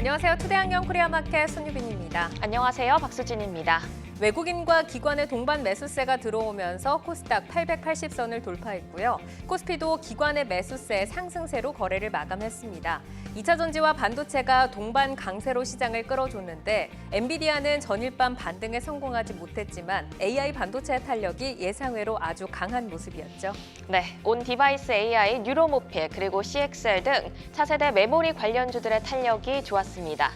안녕하세요. 투데이안경 코리아마켓 손유빈입니다. 안녕하세요. 박수진입니다. 외국인과 기관의 동반 매수세가 들어오면서 코스닥 880선을 돌파했고요. 코스피도 기관의 매수세 상승세로 거래를 마감했습니다. 2차 전지와 반도체가 동반 강세로 시장을 끌어줬는데 엔비디아는 전일 밤 반등에 성공하지 못했지만 AI 반도체의 탄력이 예상외로 아주 강한 모습이었죠. 네, 온 디바이스 AI, 뉴로모필, 그리고 CXL 등 차세대 메모리 관련주들의 탄력이 좋았습니다.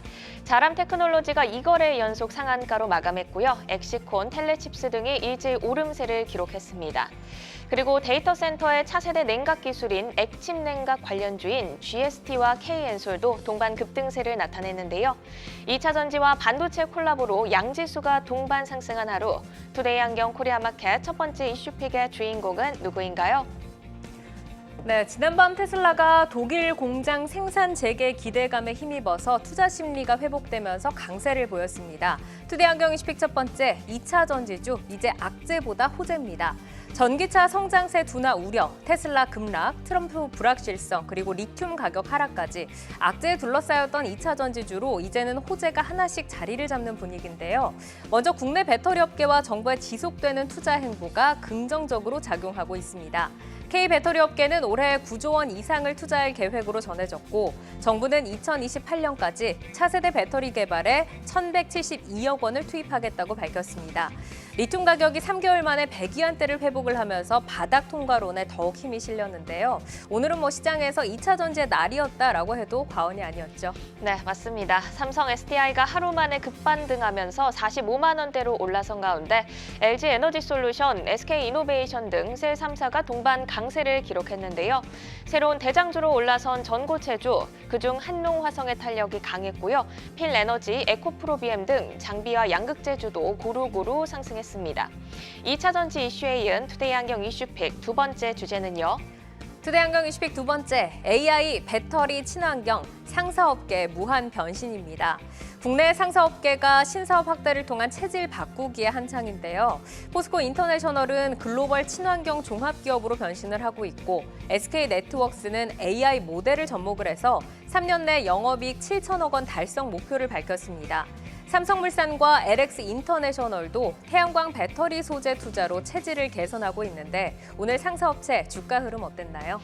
자람 테크놀로지가 2거래 연속 상한가로 마감했고요. 엑시콘, 텔레칩스 등이 일제히 오름세를 기록했습니다. 그리고 데이터 센터의 차세대 냉각 기술인 액침 냉각 관련주인 GST와 K엔솔도 동반 급등세를 나타냈는데요. 2차 전지와 반도체 콜라보로 양지수가 동반 상승한 하루. 투데이안경 코리아마켓 첫 번째 이슈픽의 주인공은 누구인가요? 네, 지난밤 테슬라가 독일 공장 생산 재개 기대감에 힘입어서 투자 심리가 회복되면서 강세를 보였습니다. 투데이안경 이슈픽 첫 번째, 2차 전지주 이제 악재보다 호재입니다. 전기차 성장세 둔화 우려, 테슬라 급락, 트럼프 불확실성, 그리고 리튬 가격 하락까지 악재에 둘러싸였던 2차 전지주로 이제는 호재가 하나씩 자리를 잡는 분위기인데요. 먼저 국내 배터리 업계와 정부의 지속되는 투자 행보가 긍정적으로 작용하고 있습니다. K배터리 업계는 올해 9조 원 이상을 투자할 계획으로 전해졌고 정부는 2028년까지 차세대 배터리 개발에 1,172억 원을 투입하겠다고 밝혔습니다. 리튬 가격이 3개월 만에 100위안대를 회복을 하면서 바닥 통과론에 더욱 힘이 실렸는데요. 오늘은 시장에서 2차 전지의 날이었다라고 해도 과언이 아니었죠. 네, 맞습니다. 삼성 SDI가 하루 만에 급반등하면서 45만 원대로 올라선 가운데 LG 에너지솔루션, SK이노베이션 등 셀 3사가 동반 강세를 기록했는데요. 새로운 대장주로 올라선 전고체주, 그중 한농화성의 탄력이 강했고요. 필에너지, 에코프로비엠 등 장비와 양극재주도 고루고루 상승했습니다. 2차 전지 이슈에 이은 투데이안경 이슈픽 두 번째 주제는요. 투데이안경 이슈픽 두 번째, AI 배터리 친환경 상사업계 무한 변신입니다. 국내 상사업계가 신사업 확대를 통한 체질 바꾸기에 한창인데요. 포스코 인터내셔널은 글로벌 친환경 종합기업으로 변신을 하고 있고 SK네트워크스는 AI 모델을 접목을 해서 3년 내 영업이익 7천억 원 달성 목표를 밝혔습니다. 삼성물산과 LX 인터내셔널도 태양광 배터리 소재 투자로 체질을 개선하고 있는데 오늘 상사업체 주가 흐름 어땠나요?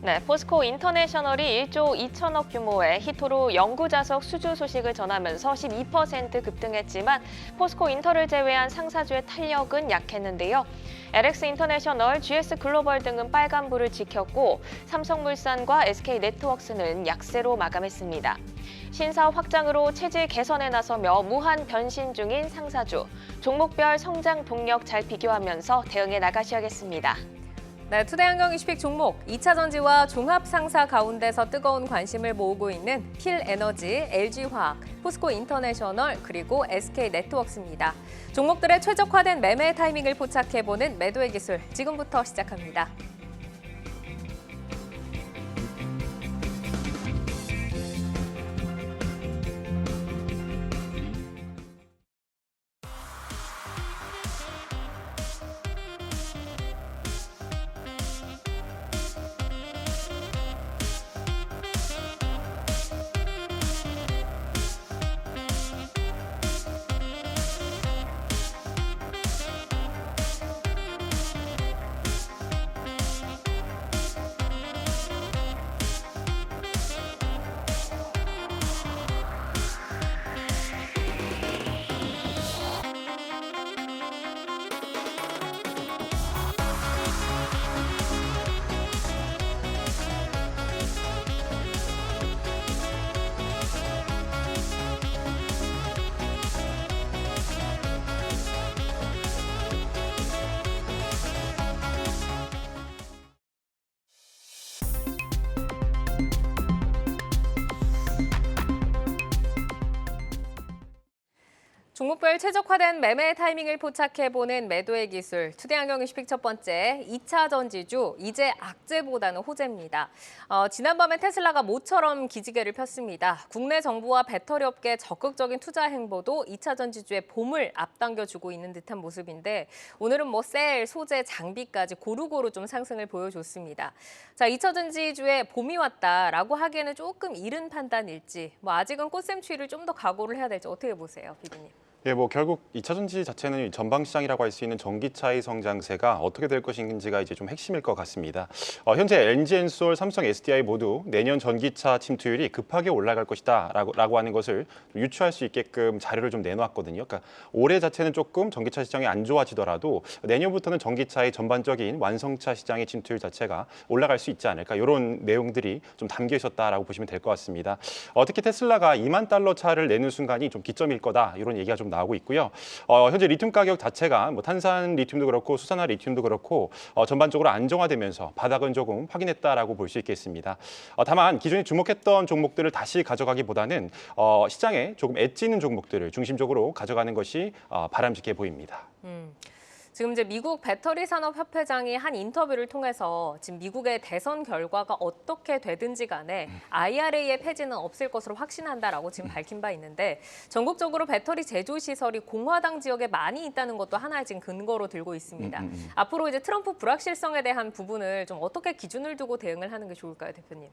네, 포스코 인터내셔널이 1조 2천억 규모의 히토로 영구자석 수주 소식을 전하면서 12% 급등했지만 포스코 인터를 제외한 상사주의 탄력은 약했는데요. LX 인터내셔널, GS 글로벌 등은 빨간불을 지켰고 삼성물산과 SK네트워크스는 약세로 마감했습니다. 신사업 확장으로 체질 개선에 나서며 무한 변신 중인 상사주, 종목별 성장 동력 잘 비교하면서 대응해 나가셔야겠습니다. 네, 투데이안경 이슈픽 종목 2차 전지와 종합 상사 가운데서 뜨거운 관심을 모으고 있는 필에너지, LG화학, 포스코 인터내셔널 그리고 SK네트워크스입니다. 종목들의 최적화된 매매 타이밍을 포착해보는 매도의 기술 지금부터 시작합니다. 종목별 최적화된 매매 타이밍을 포착해보는 매도의 기술. 투데이안경 20픽 첫 번째, 2차 전지주, 이제 악재보다는 호재입니다. 지난밤에 테슬라가 모처럼 기지개를 폈습니다. 국내 정부와 배터리 업계 적극적인 투자 행보도 2차 전지주의 봄을 앞당겨주고 있는 듯한 모습인데 오늘은 셀, 소재, 장비까지 고루고루 좀 상승을 보여줬습니다. 자, 2차 전지주의 봄이 왔다라고 하기에는 조금 이른 판단일지, 아직은 꽃샘추위를 좀 더 각오를 해야 될지 어떻게 보세요, 비디님? 예, 결국 2차 전지 자체는 전방 시장이라고 할 수 있는 전기차의 성장세가 어떻게 될 것인지가 이제 좀 핵심일 것 같습니다. 현재 LG엔솔, 삼성 SDI 모두 내년 전기차 침투율이 급하게 올라갈 것이다라고 하는 것을 유추할 수 있게끔 자료를 좀 내놓았거든요. 그러니까 올해 자체는 조금 전기차 시장이 안 좋아지더라도 내년부터는 전기차의 전반적인 완성차 시장의 침투율 자체가 올라갈 수 있지 않을까, 이런 내용들이 좀 담겨 있었다라고 보시면 될 것 같습니다. 특히 테슬라가 2만 달러 차를 내는 순간이 좀 기점일 거다, 이런 얘기가 좀 나오고 있고요. 현재 리튬 가격 자체가 탄산 리튬도 그렇고 수산화 리튬도 그렇고 전반적으로 안정화되면서 바닥은 조금 확인했다라고 볼 수 있겠습니다. 다만 기존에 주목했던 종목들을 다시 가져가기보다는 시장에 조금 엣지 있는 종목들을 중심적으로 가져가는 것이 바람직해 보입니다. 지금 이제 미국 배터리 산업 협회장이 한 인터뷰를 통해서 지금 미국의 대선 결과가 어떻게 되든지 간에 IRA의 폐지는 없을 것으로 확신한다라고 지금 밝힌 바 있는데, 전국적으로 배터리 제조 시설이 공화당 지역에 많이 있다는 것도 하나의 지금 근거로 들고 있습니다. 앞으로 이제 트럼프 불확실성에 대한 부분을 좀 어떻게 기준을 두고 대응을 하는 게 좋을까요, 대표님?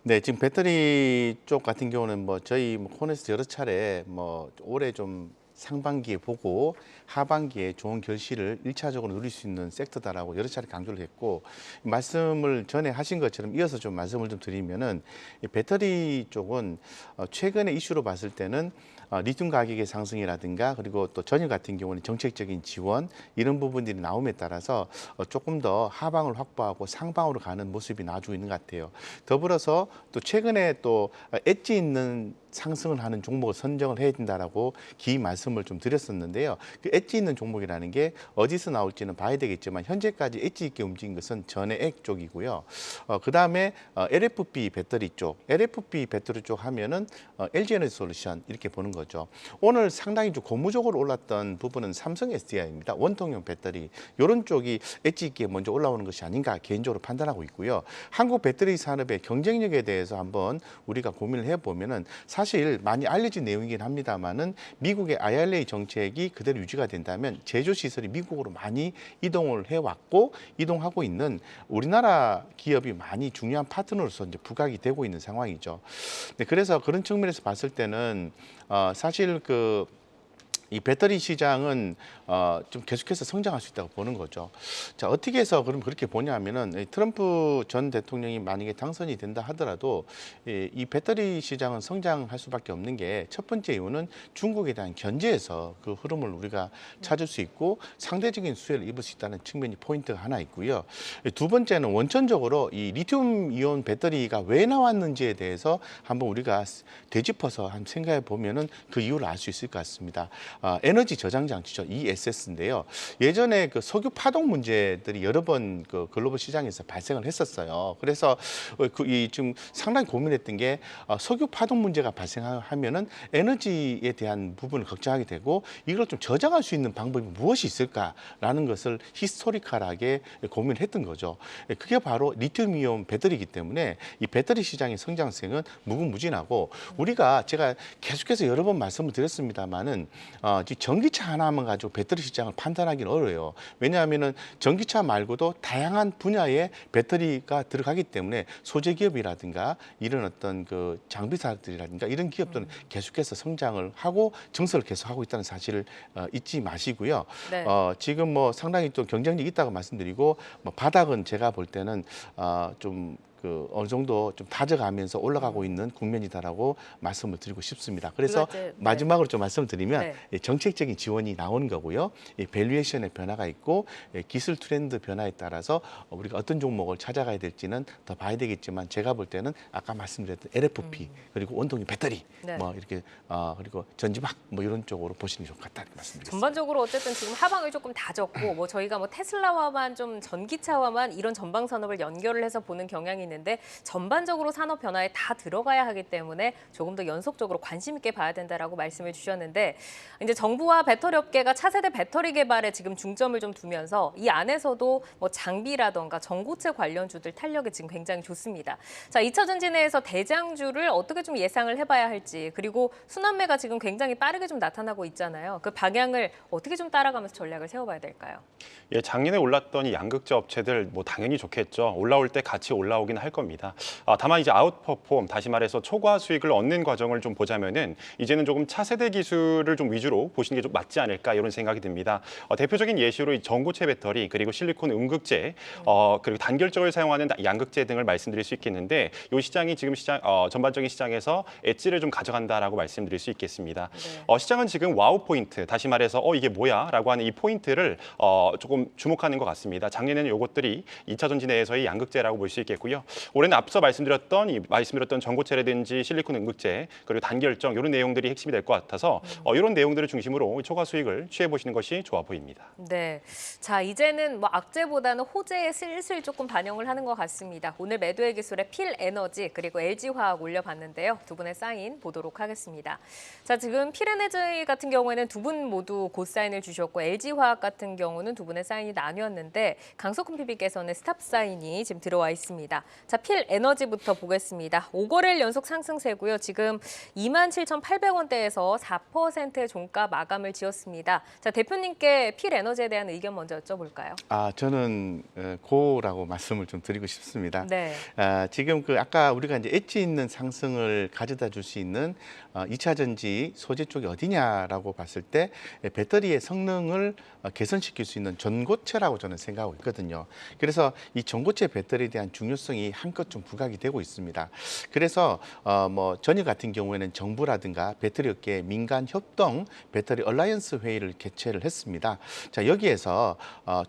네, 지금 배터리 쪽 같은 경우는 저희 코너에서 여러 차례 올해 좀 상반기에 보고 하반기에 좋은 결실을 1차적으로 누릴 수 있는 섹터다라고 여러 차례 강조를 했고, 말씀을 전에 하신 것처럼 이어서 좀 말씀을 좀 드리면은 이 배터리 쪽은 최근에 이슈로 봤을 때는 리튬 가격의 상승이라든가 그리고 또 전일 같은 경우는 정책적인 지원, 이런 부분들이 나옴에 따라서 조금 더 하방을 확보하고 상방으로 가는 모습이 나와주고 있는 것 같아요. 더불어서 또 최근에 또 엣지 있는 상승을 하는 종목을 선정을 해야 된다라고 기 말씀을 좀 드렸었는데요. 그 엣지 있는 종목이라는 게 어디서 나올지는 봐야 되겠지만 현재까지 엣지 있게 움직인 것은 전해액 쪽이고요. 그다음에 LFP 배터리 쪽, LFP 배터리 쪽 하면은 LG에너지 솔루션 이렇게 보는 거죠. 오늘 상당히 좀 고무적으로 올랐던 부분은 삼성 SDI입니다. 원통형 배터리, 이런 쪽이 엣지 있게 먼저 올라오는 것이 아닌가 개인적으로 판단하고 있고요. 한국 배터리 산업의 경쟁력에 대해서 한번 우리가 고민을 해보면은 사실 많이 알려진 내용이긴 합니다만은 미국의 IRA 정책이 그대로 유지가 된다면 제조 시설이 미국으로 많이 이동을 해왔고 이동하고 있는 우리나라 기업이 많이 중요한 파트너로서 이제 부각이 되고 있는 상황이죠. 네, 그래서 그런 측면에서 봤을 때는 사실 이 배터리 시장은 좀 계속해서 성장할 수 있다고 보는 거죠. 자, 어떻게 해서 그럼 그렇게 보냐면은 트럼프 전 대통령이 만약에 당선이 된다 하더라도 이 배터리 시장은 성장할 수밖에 없는 게, 첫 번째 이유는 중국에 대한 견제에서 그 흐름을 우리가 찾을 수 있고 상대적인 수혜를 입을 수 있다는 측면이 포인트가 하나 있고요. 두 번째는 원천적으로 이 리튬 이온 배터리가 왜 나왔는지에 대해서 한번 우리가 되짚어서 한번 생각해 보면은 그 이유를 알 수 있을 것 같습니다. 에너지 저장 장치죠. ESS인데요. 예전에 그 석유 파동 문제들이 여러 번 그 글로벌 시장에서 발생을 했었어요. 그래서 지금 상당히 고민했던 게 석유 파동 문제가 발생하면은 에너지에 대한 부분을 걱정하게 되고 이걸 좀 저장할 수 있는 방법이 무엇이 있을까라는 것을 히스토리컬하게 고민을 했던 거죠. 그게 바로 리튬이온 배터리이기 때문에 이 배터리 시장의 성장성은 무궁무진하고, 우리가 제가 계속해서 여러 번 말씀을 드렸습니다만은 전기차 하나만 가지고 배터리 시장을 판단하기는 어려워요. 왜냐하면은 전기차 말고도 다양한 분야의 배터리가 들어가기 때문에 소재 기업이라든가 이런 어떤 그 장비사들이라든가 이런 기업들은 계속해서 성장을 하고 증설을 계속하고 있다는 사실을 잊지 마시고요. 네. 지금 상당히 또 경쟁력이 있다고 말씀드리고, 바닥은 제가 볼 때는 좀 어느 정도 좀 다져가면서 올라가고 있는 국면이다라고 말씀을 드리고 싶습니다. 그래서 마지막으로 좀 말씀드리면 정책적인 지원이 나오는 거고요. 밸류에이션의 변화가 있고 기술 트렌드 변화에 따라서 우리가 어떤 종목을 찾아가야 될지는 더 봐야 되겠지만, 제가 볼 때는 아까 말씀드렸던 LFP 그리고 원통형 배터리 이렇게 그리고 전지막 이런 쪽으로 보시는 게 좋을 것 같다는 말씀드리겠습니다. 전반적으로 어쨌든 지금 하방을 조금 다졌고 저희가 테슬라와만 좀 전기차와만 이런 전방 산업을 연결을 해서 보는 경향이 있는데 있는데 전반적으로 산업 변화에 다 들어가야 하기 때문에 조금 더 연속적으로 관심 있게 봐야 된다라고 말씀을 주셨는데 이제 정부와 배터리 업계가 차세대 배터리 개발에 지금 중점을 좀 두면서 이 안에서도 뭐 장비라던가 전고체 관련주들 탄력이 지금 굉장히 좋습니다. 자, 2차 전지 내에서 대장주를 어떻게 좀 예상을 해봐야 할지 그리고 순환매가 지금 굉장히 빠르게 좀 나타나고 있잖아요. 그 방향을 어떻게 좀 따라가면서 전략을 세워봐야 될까요? 예, 작년에 올랐던 이 양극재 업체들 뭐 당연히 좋겠죠. 올라올 때 같이 올라오긴 할 겁니다. 다만 이제 아웃퍼폼, 다시 말해서 초과 수익을 얻는 과정을 좀 보자면은 이제는 조금 차세대 기술을 좀 위주로 보시는 게 좀 맞지 않을까 이런 생각이 듭니다. 대표적인 예시로 이 전고체 배터리 그리고 실리콘 음극재 그리고 단결적을 사용하는 양극재 등을 말씀드릴 수 있겠는데 이 시장이 지금 전반적인 시장에서 엣지를 좀 가져간다라고 말씀드릴 수 있겠습니다. 네. 시장은 지금 와우 포인트, 다시 말해서 이게 뭐야?라고 하는 이 포인트를 조금 주목하는 것 같습니다. 작년에는 이것들이 2차 전지 내에서의 양극재라고 볼 수 있겠고요. 올해는 앞서 말씀드렸던 전고체라든지 실리콘 음극재 그리고 단결정 이런 내용들이 핵심이 될 것 같아서 이런 내용들을 중심으로 초과 수익을 취해 보시는 것이 좋아 보입니다. 네, 자 이제는 뭐 악재보다는 호재에 슬슬 조금 반영을 하는 것 같습니다. 오늘 매도의 기술에 필에너지 그리고 LG화학 올려봤는데요. 두 분의 사인 보도록 하겠습니다. 자 지금 필에너지 같은 경우에는 두 분 모두 고사인을 주셨고 LG화학 같은 경우는 두 분의 사인이 나뉘었는데 강석훈 PB께서는 스탑 사인이 지금 들어와 있습니다. 자 필에너지부터 보겠습니다. 5거래일 연속 상승세고요. 지금 27,800원대에서 4%의 종가 마감을 지었습니다. 자 대표님께 필에너지에 대한 의견 먼저 여쭤볼까요? 저는 고라고 말씀을 좀 드리고 싶습니다. 네. 지금 아까 우리가 이제 엣지 있는 상승을 가져다 줄 수 있는 2차 전지 소재 쪽이 어디냐라고 봤을 때 배터리의 성능을 개선시킬 수 있는 전고체라고 저는 생각하고 있거든요. 그래서 이 전고체 배터리에 대한 중요성이 한껏 좀 부각이 되고 있습니다. 그래서 뭐 전일 같은 경우에는 정부라든가 배터리 업계 민간 협동 배터리 얼라이언스 회의를 개최를 했습니다. 자 여기에서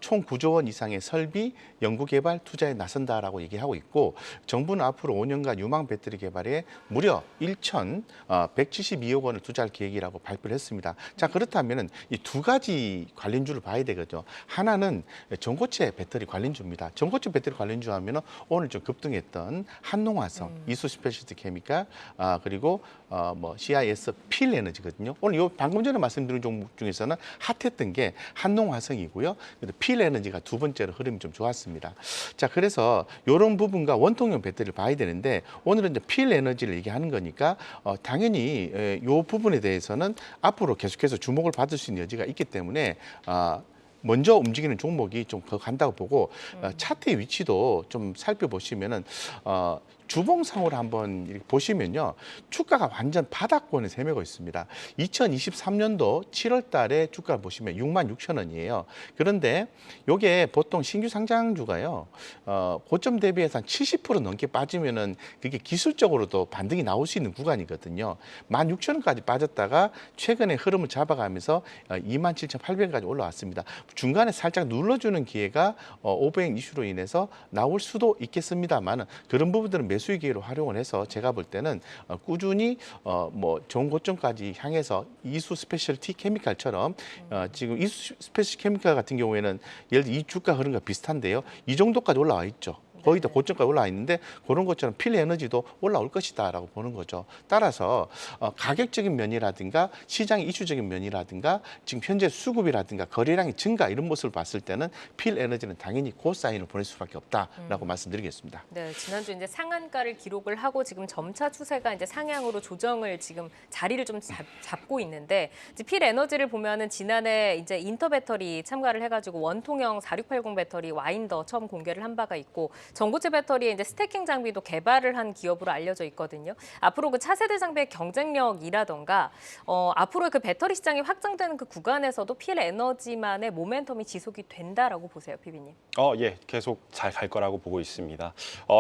총 9조 원 이상의 설비, 연구 개발, 투자에 나선다라고 얘기하고 있고 정부는 앞으로 5년간 유망 배터리 개발에 무려 1,172억 원을 투자할 계획이라고 발표를 했습니다. 자 그렇다면은 이 두 가지 관련주를 봐야 되거든요. 하나는 전고체 배터리 관련주입니다. 전고체 배터리 관련주 하면은 오늘 좀 급등했던 한농화성, 이수 스페셜티 케미칼, 그리고 뭐 CIS 필에너지거든요. 오늘 요 방금 전에 말씀드린 종목 중에서는 핫했던 게 한농화성이고요. 필에너지가 두 번째로 흐름이 좀 좋았습니다. 자 그래서 이런 부분과 원통형 배터리를 봐야 되는데 오늘은 이제 필에너지를 얘기하는 거니까 당연히 이 부분에 대해서는 앞으로 계속해서 주목을 받을 수 있는 여지가 있기 때문에 먼저 움직이는 종목이 좀 더 간다고 보고 차트의 위치도 좀 살펴보시면은 주봉상으로 한번 이렇게 보시면요. 주가가 완전 바닥권에 헤매고 있습니다. 2023년도 7월 달에 주가를 보시면 66,000원이에요. 그런데 이게 보통 신규 상장주가요. 고점 대비해서 한 70% 넘게 빠지면은 그게 기술적으로도 반등이 나올 수 있는 구간이거든요. 16,000원까지 빠졌다가 최근에 흐름을 잡아가면서 27,800원까지 올라왔습니다. 중간에 살짝 눌러주는 기회가 오버행 이슈로 인해서 나올 수도 있겠습니다만 그런 부분들은 매수의 기회로 활용을 해서 제가 볼 때는 꾸준히 뭐 좋은 고점까지 향해서 이수 스페셜티 케미칼처럼 지금 이수 스페셜티 케미칼 같은 경우에는 예를 들어 이 주가 흐름과 비슷한데요. 이 정도까지 올라와 있죠. 거의 다 고점까지 올라와 있는데 그런 것처럼 필에너지도 올라올 것이다라고 보는 거죠. 따라서 가격적인 면이라든가 시장의 이슈적인 면이라든가 지금 현재 수급이라든가 거래량의 증가 이런 모습을 봤을 때는 필에너지는 당연히 고사인을 보낼 수밖에 없다라고 말씀드리겠습니다. 네, 지난주 이제 상한가를 기록을 하고 지금 점차 추세가 이제 상향으로 조정을 지금 자리를 좀 잡고 있는데 이제 필에너지를 보면은 지난해 이제 인터 배터리 참가를 해가지고 원통형 4680 배터리 와인더 처음 공개를 한 바가 있고. 전고체 배터리에 이제 스태킹 장비도 개발을 한 기업으로 알려져 있거든요. 앞으로 그 차세대 장비의 경쟁력이라던가 앞으로 그 배터리 시장이 확장되는 그 구간에서도 필에너지만의 모멘텀이 지속이 된다라고 보세요, PB님. 예, 계속 잘 갈 거라고 보고 있습니다.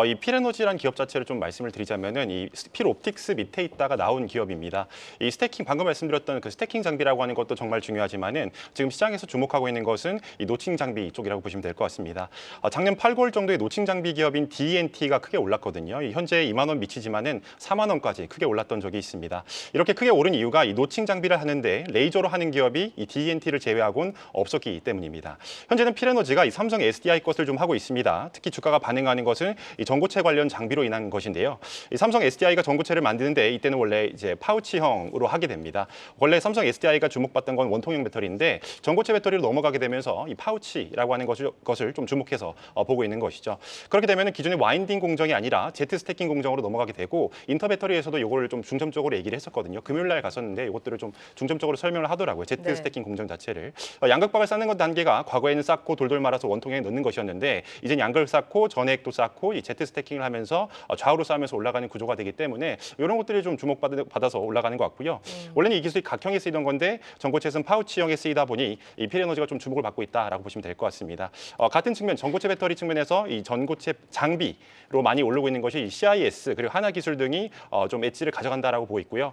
이 필에너지라는 기업 자체를 좀 말씀을 드리자면은 이 필옵틱스 밑에 있다가 나온 기업입니다. 이 스태킹 방금 말씀드렸던 그 스태킹 장비라고 하는 것도 정말 중요하지만은 지금 시장에서 주목하고 있는 것은 이 노칭 장비 쪽이라고 보시면 될 것 같습니다. 작년 8, 9월 정도에 노칭 장비 장비 기업인 D&T가 크게 올랐거든요. 현재 2만 원 미치지만은 4만 원까지 크게 올랐던 적이 있습니다. 이렇게 크게 오른 이유가 이 노칭 장비를 하는데 레이저로 하는 기업이 이 D&T를 제외하고는 없었기 때문입니다. 현재는 필에너지가 이 삼성 SDI 것을 좀 하고 있습니다. 특히 주가가 반응하는 것은 이 전고체 관련 장비로 인한 것인데요. 이 삼성 SDI가 전고체를 만드는데 이때는 원래 이제 파우치형으로 하게 됩니다. 원래 삼성 SDI가 주목받던 건 원통형 배터리인데 전고체 배터리로 넘어가게 되면서 이 파우치라고 하는 것을 좀 주목해서 보고 있는 것이죠. 그렇게 되면 기존의 와인딩 공정이 아니라 제트 스태킹 공정으로 넘어가게 되고 인터 배터리에서도 이걸 좀 중점적으로 얘기를 했었거든요. 금요일 날 갔었는데 이것들을 좀 중점적으로 설명을 하더라고요. 제트 네. 스태킹 공정 자체를. 양극박을 쌓는 것 단계가 과거에는 쌓고 돌돌 말아서 원통형에 넣는 것이었는데 이젠 양극을 쌓고 전액도 쌓고 이 제트 스태킹을 하면서 좌우로 쌓으면서 올라가는 구조가 되기 때문에 이런 것들이 좀 주목받아서 올라가는 것 같고요. 원래는 이 기술이 각형에 쓰이던 건데 전고체에서는 파우치형에 쓰이다 보니 이 필에너지가 좀 주목을 받고 있다라고 보시면 될 것 같습니다. 같은 측면 전고체 배터리 측면에서 이 전고체 장비로 많이 오르고 있는 것이 이 CIS 그리고 하나기술 등이 좀 엣지를 가져간다라고 보고 있고요.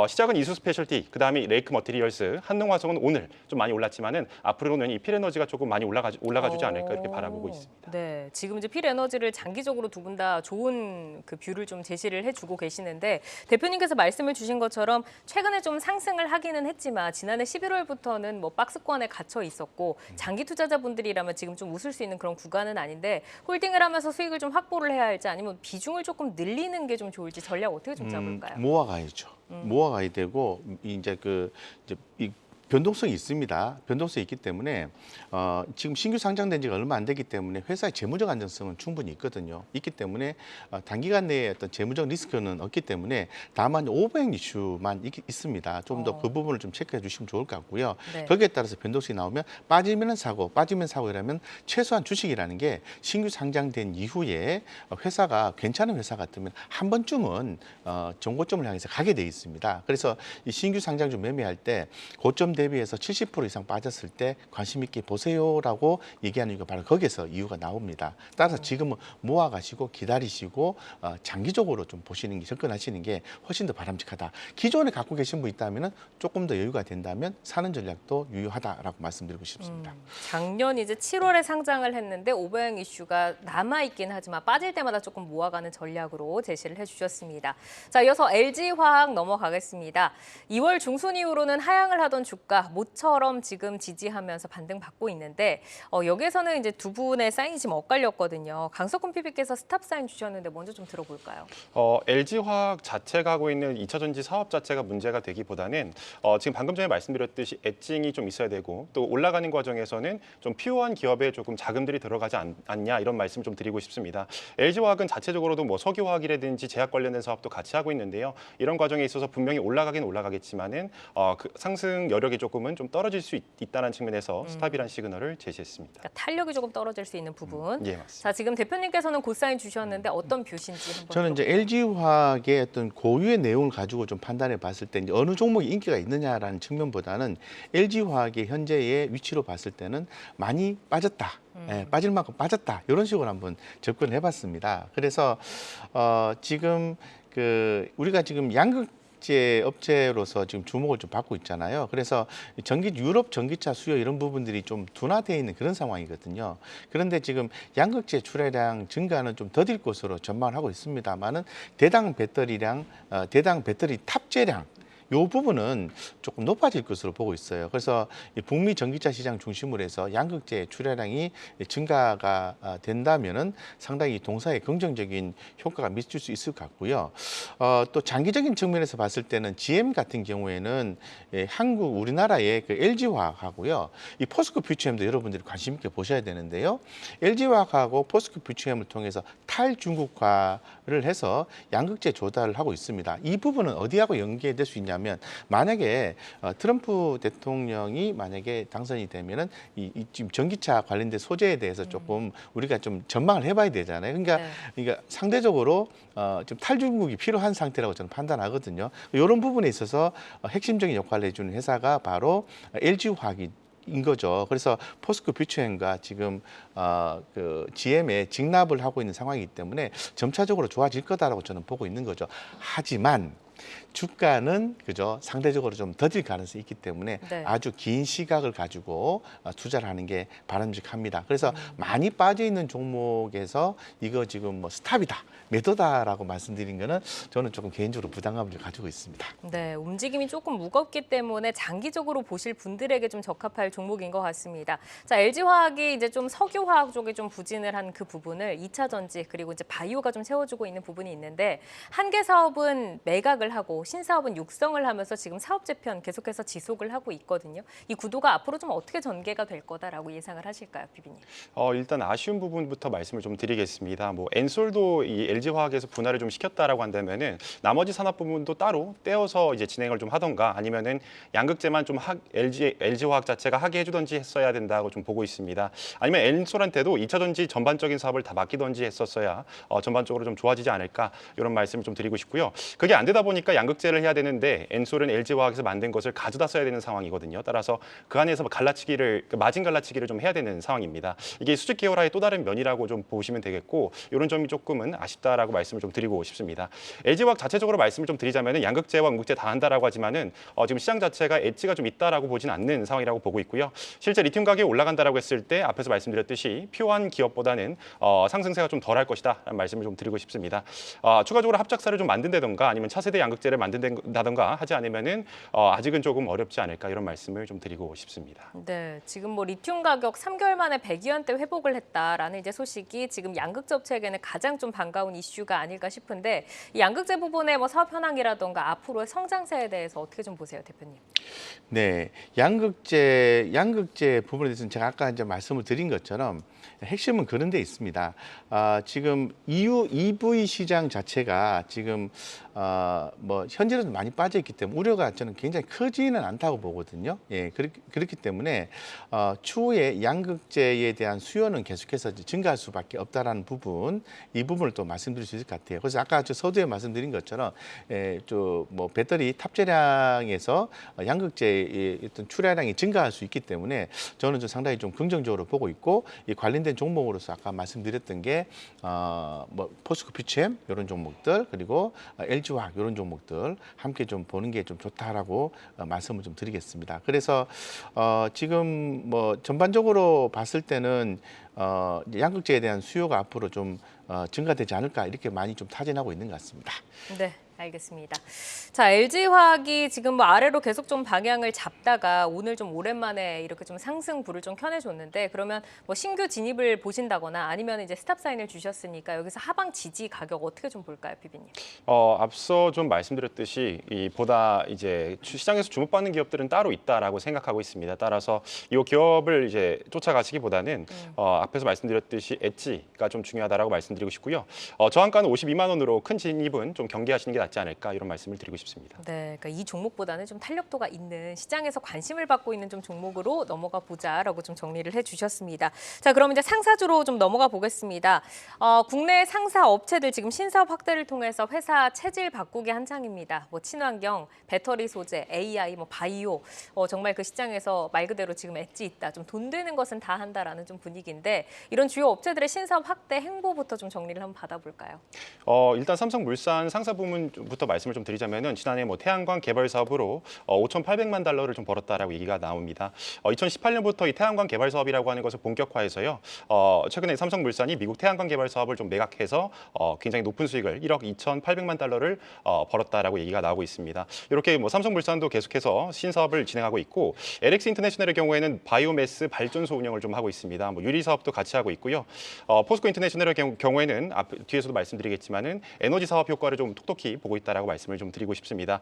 시작은 이수 스페셜티, 그다음에 레이크 머티리얼스, 한능화성은 오늘 좀 많이 올랐지만은 앞으로는 이 필에너지가 조금 많이 올라가주지 않을까 이렇게 바라보고 있습니다. 네, 지금 이제 필에너지를 장기적으로 두 분 다 좋은 그 뷰를 좀 제시를 해주고 계시는데 대표님께서 말씀을 주신 것처럼 최근에 좀 상승을 하기는 했지만 지난해 11월부터는 뭐 박스권에 갇혀 있었고 장기 투자자분들이라면 지금 좀 웃을 수 있는 그런 구간은 아닌데 홀딩을 하면서 수익을 좀 확보를 해야 할지 아니면 비중을 조금 늘리는 게 좀 좋을지 전략 어떻게 좀 잡을까요? 모아가야죠. 모아가야 되고 이제 이 변동성이 있습니다. 변동성이 있기 때문에 지금 신규 상장된 지가 얼마 안 되기 때문에 회사의 재무적 안정성은 충분히 있기 때문에 단기간 내에 어떤 재무적 리스크는 없기 때문에 다만 오버행 이슈만 있습니다. 좀 더 그 부분을 좀 체크해 주시면 좋을 것 같고요. 네. 거기에 따라서 변동성이 나오면 빠지면 사고이라면 최소한 주식이라는 게 신규 상장된 이후에 회사가 괜찮은 회사 같으면 한 번쯤은 정고점을 향해서 가게 돼 있습니다. 그래서 이 신규 상장주 매매할 때 고점 대비해서 70% 이상 빠졌을 때 관심 있게 보세요라고 얘기하는 이유가 바로 거기에서 이유가 나옵니다. 따라서 지금은 모아가시고 기다리시고 장기적으로 좀 보시는 게 접근하시는 게 훨씬 더 바람직하다. 기존에 갖고 계신 분 있다면 조금 더 여유가 된다면 사는 전략도 유효하다라고 말씀드리고 싶습니다. 작년 이제 7월에 상장을 했는데 오버행 이슈가 남아있긴 하지만 빠질 때마다 조금 모아가는 전략으로 제시를 해주셨습니다. 자, 이어서 LG화학 넘어가겠습니다. 2월 중순 이후로는 하향을 하던 주가 모처럼 지금 지지하면서 반등받고 있는데 여기에서는 이제 두 분의 사인이 지금 엇갈렸거든요. 강석훈 PB께서 스탑 사인 주셨는데 먼저 좀 들어볼까요? LG화학 자체가 하고 있는 2차 전지 사업 자체가 문제가 되기보다는 지금 방금 전에 말씀드렸듯이 엣징이 좀 있어야 되고 또 올라가는 과정에서는 좀 피오한 기업에 조금 자금들이 들어가지 않냐 이런 말씀 좀 드리고 싶습니다. LG화학은 자체적으로도 뭐 석유화학이라든지 제약 관련된 사업도 같이 하고 있는데요. 이런 과정에 있어서 분명히 올라가긴 올라가겠지만은 그 상승 여력이 조금은 좀 떨어질 수 있다는 측면에서 스탑이란 시그널을 제시했습니다. 그러니까 탄력이 조금 떨어질 수 있는 부분. 예, 맞습니다. 자, 지금 대표님께서는 고사인 주셨는데 어떤 뷰신지 한번 저는 이제 LG화학의 어떤 고유의 내용을 가지고 좀 판단해 봤을 때 이제 어느 종목이 인기가 있느냐라는 측면보다는 LG화학의 현재의 위치로 봤을 때는 많이 빠졌다. 빠질 만큼 빠졌다. 이런 식으로 한번 접근해 봤습니다. 그래서 지금 우리가 지금 양극재 업체로서 지금 주목을 좀 받고 있잖아요. 그래서 유럽 전기차 수요 이런 부분들이 좀 둔화되어 있는 그런 상황이거든요. 그런데 지금 양극재 출하량 증가는 좀 더딜 것으로 전망을 하고 있습니다만은 대당 배터리 탑재량 이 부분은 조금 높아질 것으로 보고 있어요. 그래서 북미 전기차 시장 중심으로 해서 양극재 출하량이 증가가 된다면은 상당히 동사에 긍정적인 효과가 미칠 수 있을 것 같고요. 또 장기적인 측면에서 봤을 때는 GM 같은 경우에는 우리나라의 그 LG화학하고요. 이 포스코 퓨처엠도 여러분들이 관심 있게 보셔야 되는데요. LG화학하고 포스코 퓨처엠을 통해서 탈중국화를 해서 양극재 조달을 하고 있습니다. 이 부분은 어디하고 연계될 수 있냐면 만약에 트럼프 대통령이 만약에 당선이 되면은 지금 전기차 관련된 소재에 대해서 조금 우리가 좀 전망을 해봐야 되잖아요. 그러니까 상대적으로 좀 탈중국이 필요한 상태라고 저는 판단하거든요. 이런 부분에 있어서 핵심적인 역할을 해주는 회사가 바로 LG화학이 인 거죠. 그래서 포스코 퓨처엠과 지금 GM에 직납을 하고 있는 상황이기 때문에 점차적으로 좋아질 거다라고 저는 보고 있는 거죠. 하지만 주가는 그죠 상대적으로 좀 더딜 가능성이 있기 때문에 네. 아주 긴 시각을 가지고 투자를 하는 게 바람직합니다. 그래서 많이 빠져 있는 종목에서 이거 지금 뭐 스탑이다, 매도다라고 말씀드린 거는 저는 조금 개인적으로 부담감을 가지고 있습니다. 네, 움직임이 조금 무겁기 때문에 장기적으로 보실 분들에게 좀 적합할 종목인 것 같습니다. 자, LG화학이 이제 좀 석유화학 쪽에 좀 부진을 한 그 부분을 2차 전지 그리고 이제 바이오가 좀 채워주고 있는 부분이 있는데 한 개 사업은 매각을 하고 신사업은 육성을 하면서 지금 사업 재편 계속해서 지속을 하고 있거든요. 이 구도가 앞으로 좀 어떻게 전개가 될 거다라고 예상을 하실까요, 비비님? 일단 아쉬운 부분부터 말씀을 좀 드리겠습니다. 뭐 엔솔도 이 LG화학에서 분할을 좀 시켰다라고 한다면은 나머지 산업 부분도 따로 떼어서 이제 진행을 좀 하던가 아니면은 양극재만 좀 LG화학 자체가 하게 해주던지 했어야 된다고 좀 보고 있습니다. 아니면 엔솔한테도 2차 전지 전반적인 사업을 다 맡기던지 했었어야 전반적으로 좀 좋아지지 않을까 이런 말씀을 좀 드리고 싶고요. 그게 안 되다 보니까 양극재를 해야 되는데 엔솔은 LG화학에서 만든 것을 가져다 써야 되는 상황이거든요. 따라서 그 안에서 마진 갈라치기를 좀 해야 되는 상황입니다. 이게 수직 계열화의 또 다른 면이라고 좀 보시면 되겠고 이런 점이 조금은 아쉽다라고 말씀을 좀 드리고 싶습니다. LG화학 자체적으로 말씀을 좀 드리자면은 양극재와 음극재 다 한다라고 하지만은 지금 시장 자체가 엣지가 좀 있다라고 보진 않는 상황이라고 보고 있고요. 실제 리튬 가격이 올라간다라고 했을 때 앞에서 말씀드렸듯이 필요한 기업보다는 상승세가 좀 덜할 것이다라는 말씀을 좀 드리고 싶습니다. 추가적으로 합작사를 좀 만든다던가 아니면 차세대 양극재를 만든다던가 하지 않으면은 아직은 조금 어렵지 않을까 이런 말씀을 좀 드리고 싶습니다. 네, 지금 뭐 리튬 가격 3개월 만에 100위안대 회복을 했다라는 이제 소식이 지금 양극재 업체에게는 가장 좀 반가운 이슈가 아닐까 싶은데 이 양극재 부분의 뭐 사업 현황이라던가 앞으로의 성장세에 대해서 어떻게 좀 보세요, 대표님? 네, 양극재 부분에 대해서는 제가 아까 이제 말씀을 드린 것처럼 핵심은 그런 데 있습니다. 지금 EV 시장 자체가 지금 뭐 현재로도 많이 빠져 있기 때문에 우려가 저는 굉장히 크지는 않다고 보거든요. 예, 그렇기 때문에 추후에 양극재에 대한 수요는 계속해서 이제 증가할 수밖에 없다라는 부분, 이 부분을 또 말씀드릴 수 있을 것 같아요. 그래서 아까 저 서두에 말씀드린 것처럼 뭐 배터리 탑재량에서 양극재의 어떤 출하량이 증가할 수 있기 때문에 저는 좀 상당히 좀 긍정적으로 보고 있고 이 관련된 종목으로서 아까 말씀드렸던 게 뭐 포스코 퓨처엠 이런 종목들 그리고 LG화학 이런 종목들 함께 좀 보는 게 좀 좋다라고 말씀을 좀 드리겠습니다. 그래서 지금 뭐 전반적으로 봤을 때는 양극재에 대한 수요가 앞으로 좀 증가되지 않을까 이렇게 많이 좀 타진하고 있는 것 같습니다. 네. 알겠습니다. 자, LG화학이 지금 뭐 아래로 계속 좀 방향을 잡다가 오늘 좀 오랜만에 이렇게 좀 상승 불을 좀 켜내줬는데 그러면 뭐 신규 진입을 보신다거나 아니면 이제 스탑 사인을 주셨으니까 여기서 하방 지지 가격 어떻게 좀 볼까요, 비비님? 앞서 좀 말씀드렸듯이 보다 이제 시장에서 주목받는 기업들은 따로 있다라고 생각하고 있습니다. 따라서 이 기업을 이제 쫓아가시기보다는 앞에서 말씀드렸듯이 엣지가 좀 중요하다라고 말씀드리고 싶고요. 저항가는 52만 원으로 큰 진입은 좀 경계하시는 게 낫지 않을까 이런 말씀을 드리고 싶습니다. 네, 그러니까 이 종목보다는 좀 탄력도가 있는 시장에서 관심을 받고 있는 좀 종목으로 넘어가 보자라고 좀 정리를 해주셨습니다. 자, 그럼 이제 상사주로 좀 넘어가 보겠습니다. 국내 상사 업체들 지금 신사업 확대를 통해서 회사 체질 바꾸기 한창입니다. 뭐 친환경, 배터리 소재, AI, 뭐 바이오, 정말 그 시장에서 말 그대로 지금 엣지 있다. 좀 돈 되는 것은 다 한다라는 좀 분위기인데 이런 주요 업체들의 신사업 확대 행보부터 좀 정리를 한번 받아볼까요? 일단 삼성물산 상사 부문부터 말씀을 좀 드리자면은 지난해 뭐 태양광 개발 사업으로 5,800만 달러를 좀 벌었다라고 얘기가 나옵니다. 2018년부터 이 태양광 개발 사업이라고 하는 것을 본격화해서요. 최근에 삼성물산이 미국 태양광 개발 사업을 좀 매각해서 굉장히 높은 수익을 1억 2,800만 달러를 벌었다라고 얘기가 나오고 있습니다. 이렇게 뭐 삼성물산도 계속해서 신사업을 진행하고 있고 LX 인터내셔널의 경우에는 바이오매스 발전소 운영을 좀 하고 있습니다. 뭐 유리 사업도 같이 하고 있고요. 포스코 인터내셔널의 경우에는 뒤에서도 말씀드리겠지만은 에너지 사업 효과를 좀 톡톡히 보고 있다라고 말씀을 좀 드리고 싶습니다.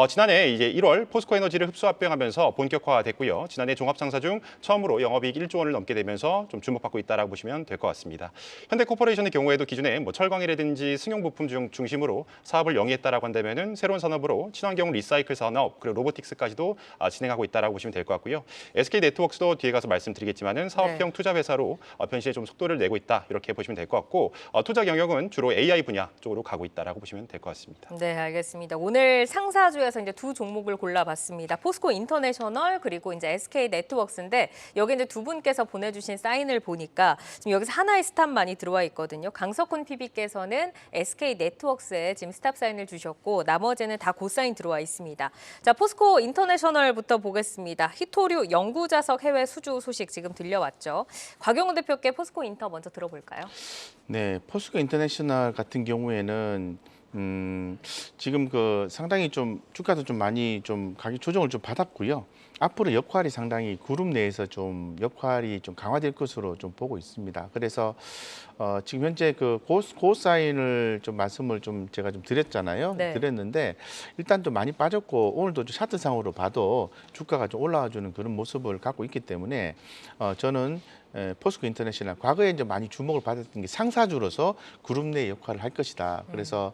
지난해 이제 1월 포스코 에너지를 흡수 합병하면서 본격화됐고요. 지난해 종합상사 중 처음으로 영업이익 1조 원을 넘게 되면서 좀 주목받고 있다라고 보시면 될 것 같습니다. 현대코퍼레이션의 경우에도 기존에 뭐 철광이라든지 승용 부품 중심으로 사업을 영위했다라고 한다면은 새로운 산업으로 친환경 리사이클 산업 그리고 로보틱스까지도 진행하고 있다라고 보시면 될 것 같고요. SK네트워크스도 뒤에 가서 말씀드리겠지만은 사업형 투자 회사로 변신에 좀 속도를 내고 있다 이렇게 보시면 될 것 같고 투자 영역은 주로 AI 분야 쪽으로 가고 있다라고 보시면 될 것 같습니다. 있습니다. 네, 알겠습니다. 오늘 상사주에서 이제 두 종목을 골라봤습니다. 포스코 인터내셔널 그리고 이제 SK 네트워크스인데 여기 이제 두 분께서 보내주신 사인을 보니까 지금 여기서 하나의 스탑만이 들어와 있거든요. 강석훈 PB께서는 SK 네트워크스에 지금 스탑 사인을 주셨고 나머지는 다 고사인 들어와 있습니다. 자, 포스코 인터내셔널부터 보겠습니다. 히토류 영구자석 해외 수주 소식 지금 들려왔죠. 곽영훈 대표께 포스코 인터 먼저 들어볼까요? 네, 포스코 인터내셔널 같은 경우에는 지금 그 상당히 좀 주가도 좀 많이 좀 가격 조정을 좀 받았고요. 앞으로 역할이 상당히 그룹 내에서 좀 역할이 좀 강화될 것으로 좀 보고 있습니다. 그래서 지금 현재 그 고사인을 좀 말씀을 좀 제가 좀 드렸잖아요. 네. 드렸는데 일단 좀 많이 빠졌고 오늘도 좀 차트상으로 봐도 주가가 좀 올라와주는 그런 모습을 갖고 있기 때문에 저는 포스코 인터내셔널 과거에 이제 많이 주목을 받았던 게 상사주로서 그룹 내 역할을 할 것이다. 그래서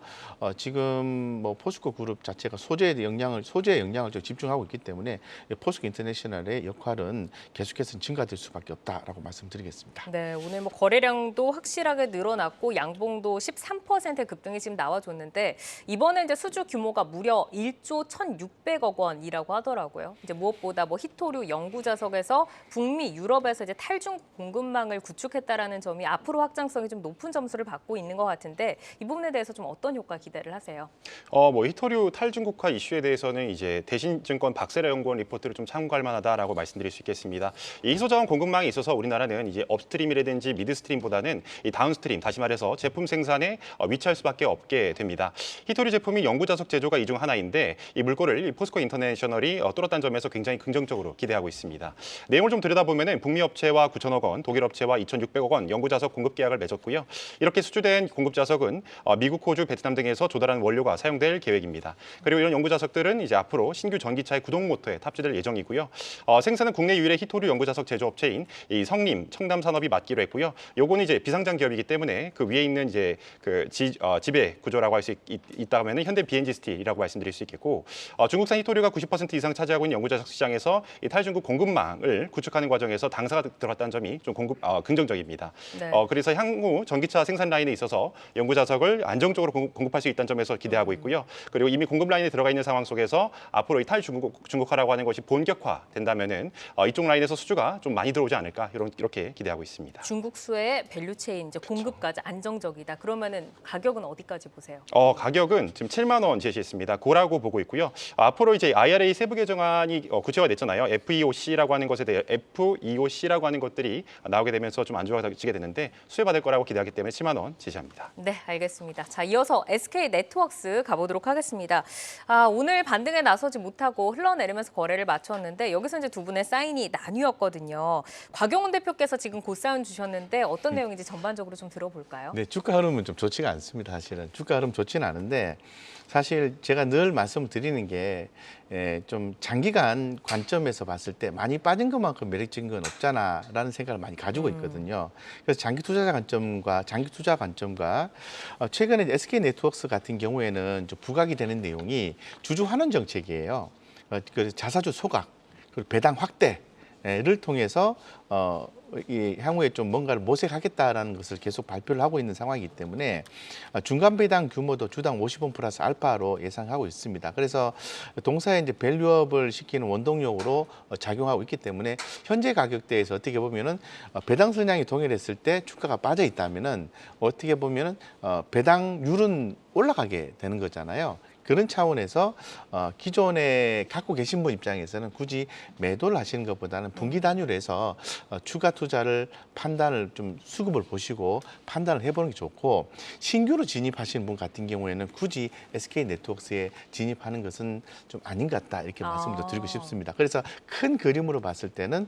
지금 뭐 포스코 그룹 자체가 소재에 영향을 좀 집중하고 있기 때문에 포스코 인터내셔널의 역할은 계속해서 증가될 수밖에 없다라고 말씀드리겠습니다. 네, 오늘 뭐 거래량도 확실하게 늘어났고 양봉도 13% 급등이 지금 나와줬는데 이번에 이제 수주 규모가 무려 1조 1,600억 원이라고 하더라고요. 이제 무엇보다 뭐 히토류 영구자석에서 북미, 유럽에서 이제 탈중 공급망을 구축했다라는 점이 앞으로 확장성이 좀 높은 점수를 받고 있는 것 같은데 이 부분에 대해서 좀 어떤 효과 기대를 하세요? 뭐 히토류 탈중국화 이슈에 대해서는 이제 대신증권 박세라 연구원 리포트를 좀 참고할 만하다라고 말씀드릴 수 있겠습니다. 이 희소자원 공급망에 있어서 우리나라는 이제 업스트림이라든지 미드스트림보다는 이 다운스트림, 다시 말해서 제품 생산에 위치할 수밖에 없게 됩니다. 히토류 제품이 영구자석 제조가 이 중 하나인데 이 물꼬를 포스코 인터내셔널이 뚫었다는 점에서 굉장히 긍정적으로 기대하고 있습니다. 내용을 좀 들여다보면은 북미 업체와 9천억 원, 독일 업체와 2,600억 원 영구자석 공급 계약을 맺었고요. 이렇게 수주된 공급 자석은 미국, 호주, 베트남 등에서 조달한 원료가 사용될 계획입니다. 그리고 이런 영구자석들은 이제 앞으로 신규 전기차의 구동 모터에 탑재될 예정이고요. 생산은 국내 유일의 히토류 영구자석 제조업체인 이 성림 청담산업이 맡기로 했고요. 요거는 이제 비상장 기업이기 때문에 그 위에 있는 이제 그 지배 구조라고 할 수 있다면은 현대 BNG 스틸이라고 말씀드릴 수 있겠고, 중국산 히토류가 90% 이상 차지하고 있는 영구자석 시장에서 이 탈중국 공급망을 구축하는 과정에서 당사가 들어왔다는 점이 좀 긍정적입니다. 네. 그래서 향후 전기차 생산 라인에 있어서 영구자석을 안정적으로 공급할 수 있다는 점에서 기대하고 있고요. 그리고 이미 공급 라인에 들어가 있는 상황 속에서 앞으로 이 탈중국화라고 하는 것이 본격화된다면은 이쪽 라인에서 수주가 좀 많이 들어오지 않을까 이렇게 기대하고 있습니다. 중국수의 밸류체인 이제 공급까지 안정적이다. 그러면은 가격은 어디까지 보세요? 가격은 지금 7만 원 제시했습니다. 고라고 보고 있고요. 앞으로 이제 IRA 세부 개정안이 구체화됐잖아요. FEOC라고 하는 것에 대해 FEOC라고 하는 것들이 나오게 되면서 좀 안 좋아지게 되는데 수혜받을 거라고 기대하기 때문에 7만 원 제시합니다. 네, 알겠습니다. 자, 이어서 SK 네트워크스 가보도록 하겠습니다. 오늘 반등에 나서지 못하고 흘러내리면서 거래를 마쳤는데 여기서 이제 두 분의 사인이 나뉘었거든요. 곽영훈 대표께서 지금 고사인 주셨는데 어떤 내용인지 전반적으로 좀 들어볼까요? 네, 주가 흐름은 좀 좋지가 않습니다. 사실은 주가 흐름 좋지는 않은데 사실 제가 늘 말씀드리는 게 좀 장기간 관점에서 봤을 때 많이 빠진 것만큼 매력적인 건 없잖아라는 생각을 많이 가지고 있거든요. 그래서 장기 투자 관점과 최근에 SK 네트워크스 같은 경우에는 좀 부각이 되는 내용이 주주 환원 정책이에요. 그 자사주 소각 그리고 배당 확대를 통해서 이 향후에 좀 뭔가를 모색하겠다라는 것을 계속 발표를 하고 있는 상황이기 때문에 중간 배당 규모도 주당 50원 플러스 알파로 예상하고 있습니다. 그래서 동사에 이제 밸류업을 시키는 원동력으로 작용하고 있기 때문에 현재 가격대에서 어떻게 보면은 배당 성향이 동일했을 때 주가가 빠져 있다면은 어떻게 보면은 배당률은 올라가게 되는 거잖아요. 그런 차원에서 기존에 갖고 계신 분 입장에서는 굳이 매도를 하시는 것보다는 분기 단위로 해서 추가 투자를 판단을 좀 수급을 보시고 판단을 해보는 게 좋고 신규로 진입하시는 분 같은 경우에는 굳이 SK 네트워크스에 진입하는 것은 좀 아닌 것 같다 이렇게 말씀을 드리고 싶습니다. 그래서 큰 그림으로 봤을 때는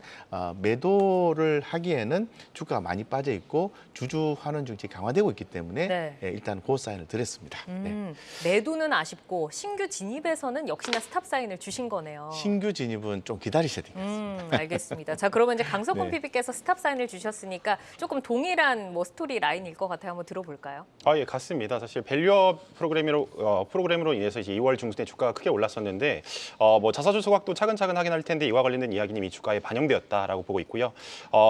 매도를 하기에는 주가가 많이 빠져 있고 주주 환원 정책이 강화되고 있기 때문에 네. 일단 그 사인을 드렸습니다. 네. 매도는 아쉽고 신규 진입에서는 역시나 스탑 사인을 주신 거네요. 신규 진입은 좀 기다리셔야 되겠습니다. 알겠습니다. 자, 그러면 이제 강석훈 네. PB께서 스탑 사인을 주셨으니까 조금 동일한 뭐 스토리 라인일 것 같아요. 한번 들어볼까요? 예, 같습니다. 사실 밸류업 프로그램으로 인해서 이제 2월 중순에 주가가 크게 올랐었는데 뭐 자사주 소각도 차근차근 하긴 할 텐데 이와 관련된 이야기는 이미 주가에 반영되었다라고 보고 있고요.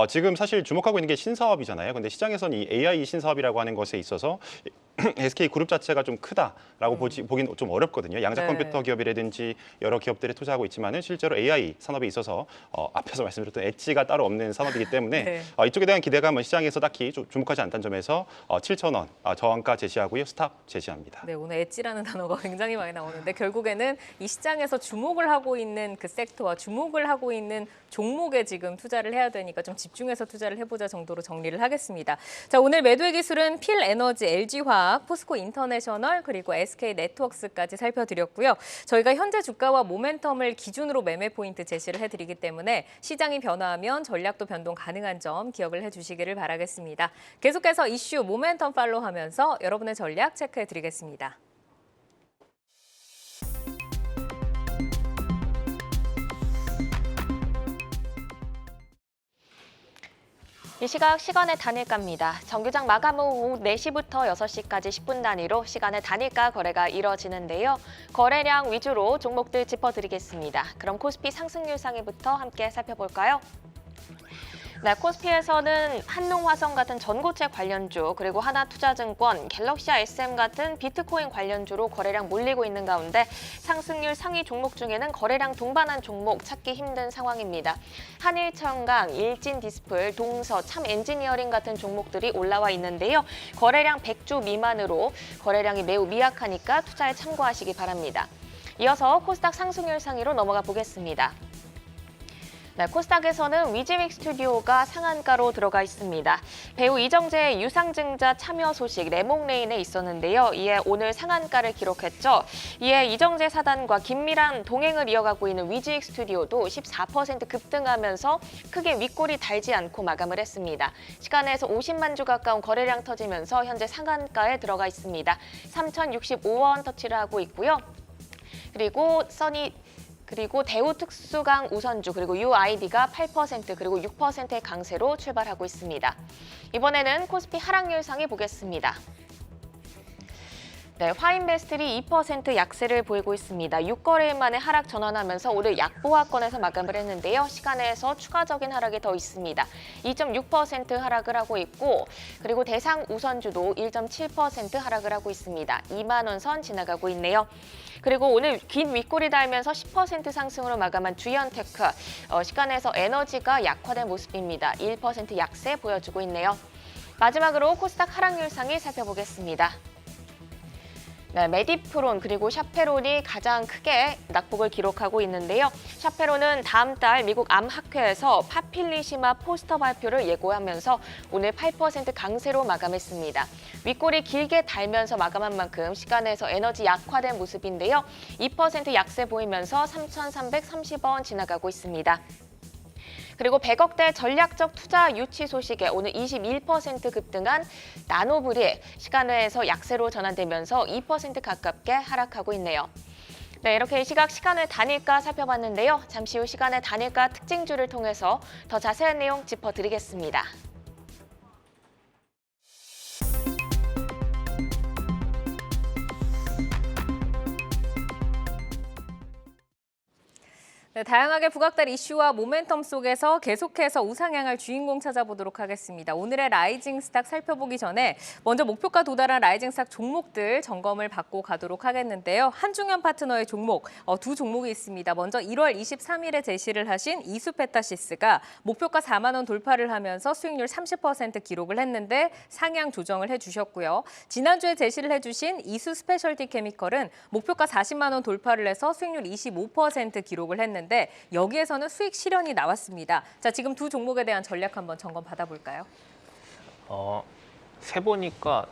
지금 사실 주목하고 있는 게 신사업이잖아요. 근데 시장에서는 이 AI 신사업이라고 하는 것에 있어서 SK 그룹 자체가 좀 크다라고 보긴 좀 어렵거든요. 양자 네. 컴퓨터 기업이라든지 여러 기업들이 투자하고 있지만은 실제로 AI 산업에 있어서 앞에서 말씀드렸던 엣지가 따로 없는 산업이기 때문에 네. 이쪽에 대한 기대감은 시장에서 딱히 주목하지 않다는 점에서 7,000원 저항가 제시하고요. 스탑 제시합니다. 네, 오늘 엣지라는 단어가 굉장히 많이 나오는데 결국에는 이 시장에서 주목을 하고 있는 그 섹터와 주목을 하고 있는 종목에 지금 투자를 해야 되니까 좀 집중해서 투자를 해보자 정도로 정리를 하겠습니다. 자, 오늘 매도의 기술은 필에너지, LG화학, 포스코 인터내셔널 그리고 SK네트워크스까지 살펴드렸고요. 저희가 현재 주가와 모멘텀을 기준으로 매매 포인트 제시를 해드리기 때문에 시장이 변화하면 전략도 변동 가능한 점 기억을 해주시기를 바라겠습니다. 계속해서 이슈 모멘텀 팔로우하면서 여러분의 전략 체크해드리겠습니다. 이 시각 시간의 단일가입니다. 정규장 마감 후 오후 4시부터 6시까지 10분 단위로 시간의 단일가 거래가 이뤄지는데요. 거래량 위주로 종목들 짚어드리겠습니다. 그럼 코스피 상승률 상위부터 함께 살펴볼까요? 네, 코스피에서는 한농화성 같은 전고체 관련주, 그리고 하나투자증권, 갤럭시아 SM 같은 비트코인 관련주로 거래량 몰리고 있는 가운데 상승률 상위 종목 중에는 거래량 동반한 종목 찾기 힘든 상황입니다. 한일청강, 일진디스플, 동서, 참엔지니어링 같은 종목들이 올라와 있는데요. 거래량 100주 미만으로 거래량이 매우 미약하니까 투자에 참고하시기 바랍니다. 이어서 코스닥 상승률 상위로 넘어가 보겠습니다. 네, 코스닥에서는 위즈윅 스튜디오가 상한가로 들어가 있습니다. 배우 이정재의 유상증자 참여 소식 레몽레인에 있었는데요. 이에 오늘 상한가를 기록했죠. 이에 이정재 사단과 긴밀한 동행을 이어가고 있는 위즈윅 스튜디오도 14% 급등하면서 크게 윗골이 달지 않고 마감을 했습니다. 시간에서 50만 주 가까운 거래량 터지면서 현재 상한가에 들어가 있습니다. 3,065원 터치를 하고 있고요. 그리고 대우특수강 우선주 그리고 UID가 8% 그리고 6%의 강세로 출발하고 있습니다. 이번에는 코스피 하락률 상위 보겠습니다. 네, 화인베스틀이 2% 약세를 보이고 있습니다. 6거래일 만에 하락 전환하면서 오늘 약보합권에서 마감을 했는데요. 시간에서 추가적인 하락이 더 있습니다. 2.6% 하락을 하고 있고 그리고 대상 우선주도 1.7% 하락을 하고 있습니다. 2만 원 선 지나가고 있네요. 그리고 오늘 긴 윗골이 달면서 10% 상승으로 마감한 주연테크, 시간에서 에너지가 약화된 모습입니다. 1% 약세 보여주고 있네요. 마지막으로 코스닥 하락률 상위 살펴보겠습니다. 네, 메디프론 그리고 샤페론이 가장 크게 낙폭을 기록하고 있는데요. 샤페론은 다음 달 미국 암학회에서 파필리시마 포스터 발표를 예고하면서 오늘 8% 강세로 마감했습니다. 윗골이 길게 달면서 마감한 만큼 시간에서 에너지 약화된 모습인데요. 2% 약세 보이면서 3,330원 지나가고 있습니다. 그리고 100억대 전략적 투자 유치 소식에 오늘 21% 급등한 나노블이 시간외에서 약세로 전환되면서 2% 가깝게 하락하고 있네요. 네, 이렇게 이 시각 시간의 단일가 살펴봤는데요. 잠시 후 시간의 단일가 특징주를 통해서 더 자세한 내용 짚어드리겠습니다. 네, 다양하게 부각될 이슈와 모멘텀 속에서 계속해서 우상향할 주인공 찾아보도록 하겠습니다. 오늘의 라이징 스탁 살펴보기 전에 먼저 목표가 도달한 라이징 스탁 종목들 점검을 받고 가도록 하겠는데요. 한중현 파트너의 종목, 두 종목이 있습니다. 먼저 1월 23일에 제시를 하신 이수페타시스가 목표가 4만 원 돌파를 하면서 수익률 30% 기록을 했는데 상향 조정을 해주셨고요. 지난주에 제시를 해주신 이수 스페셜티 케미컬은 목표가 40만 원 돌파를 해서 수익률 25% 기록을 했는데 여기에서는 수익 실현이 나왔습니다. 자, 지금 두 종목에 대한 전략 한번 점검 받아볼까요? 세보니까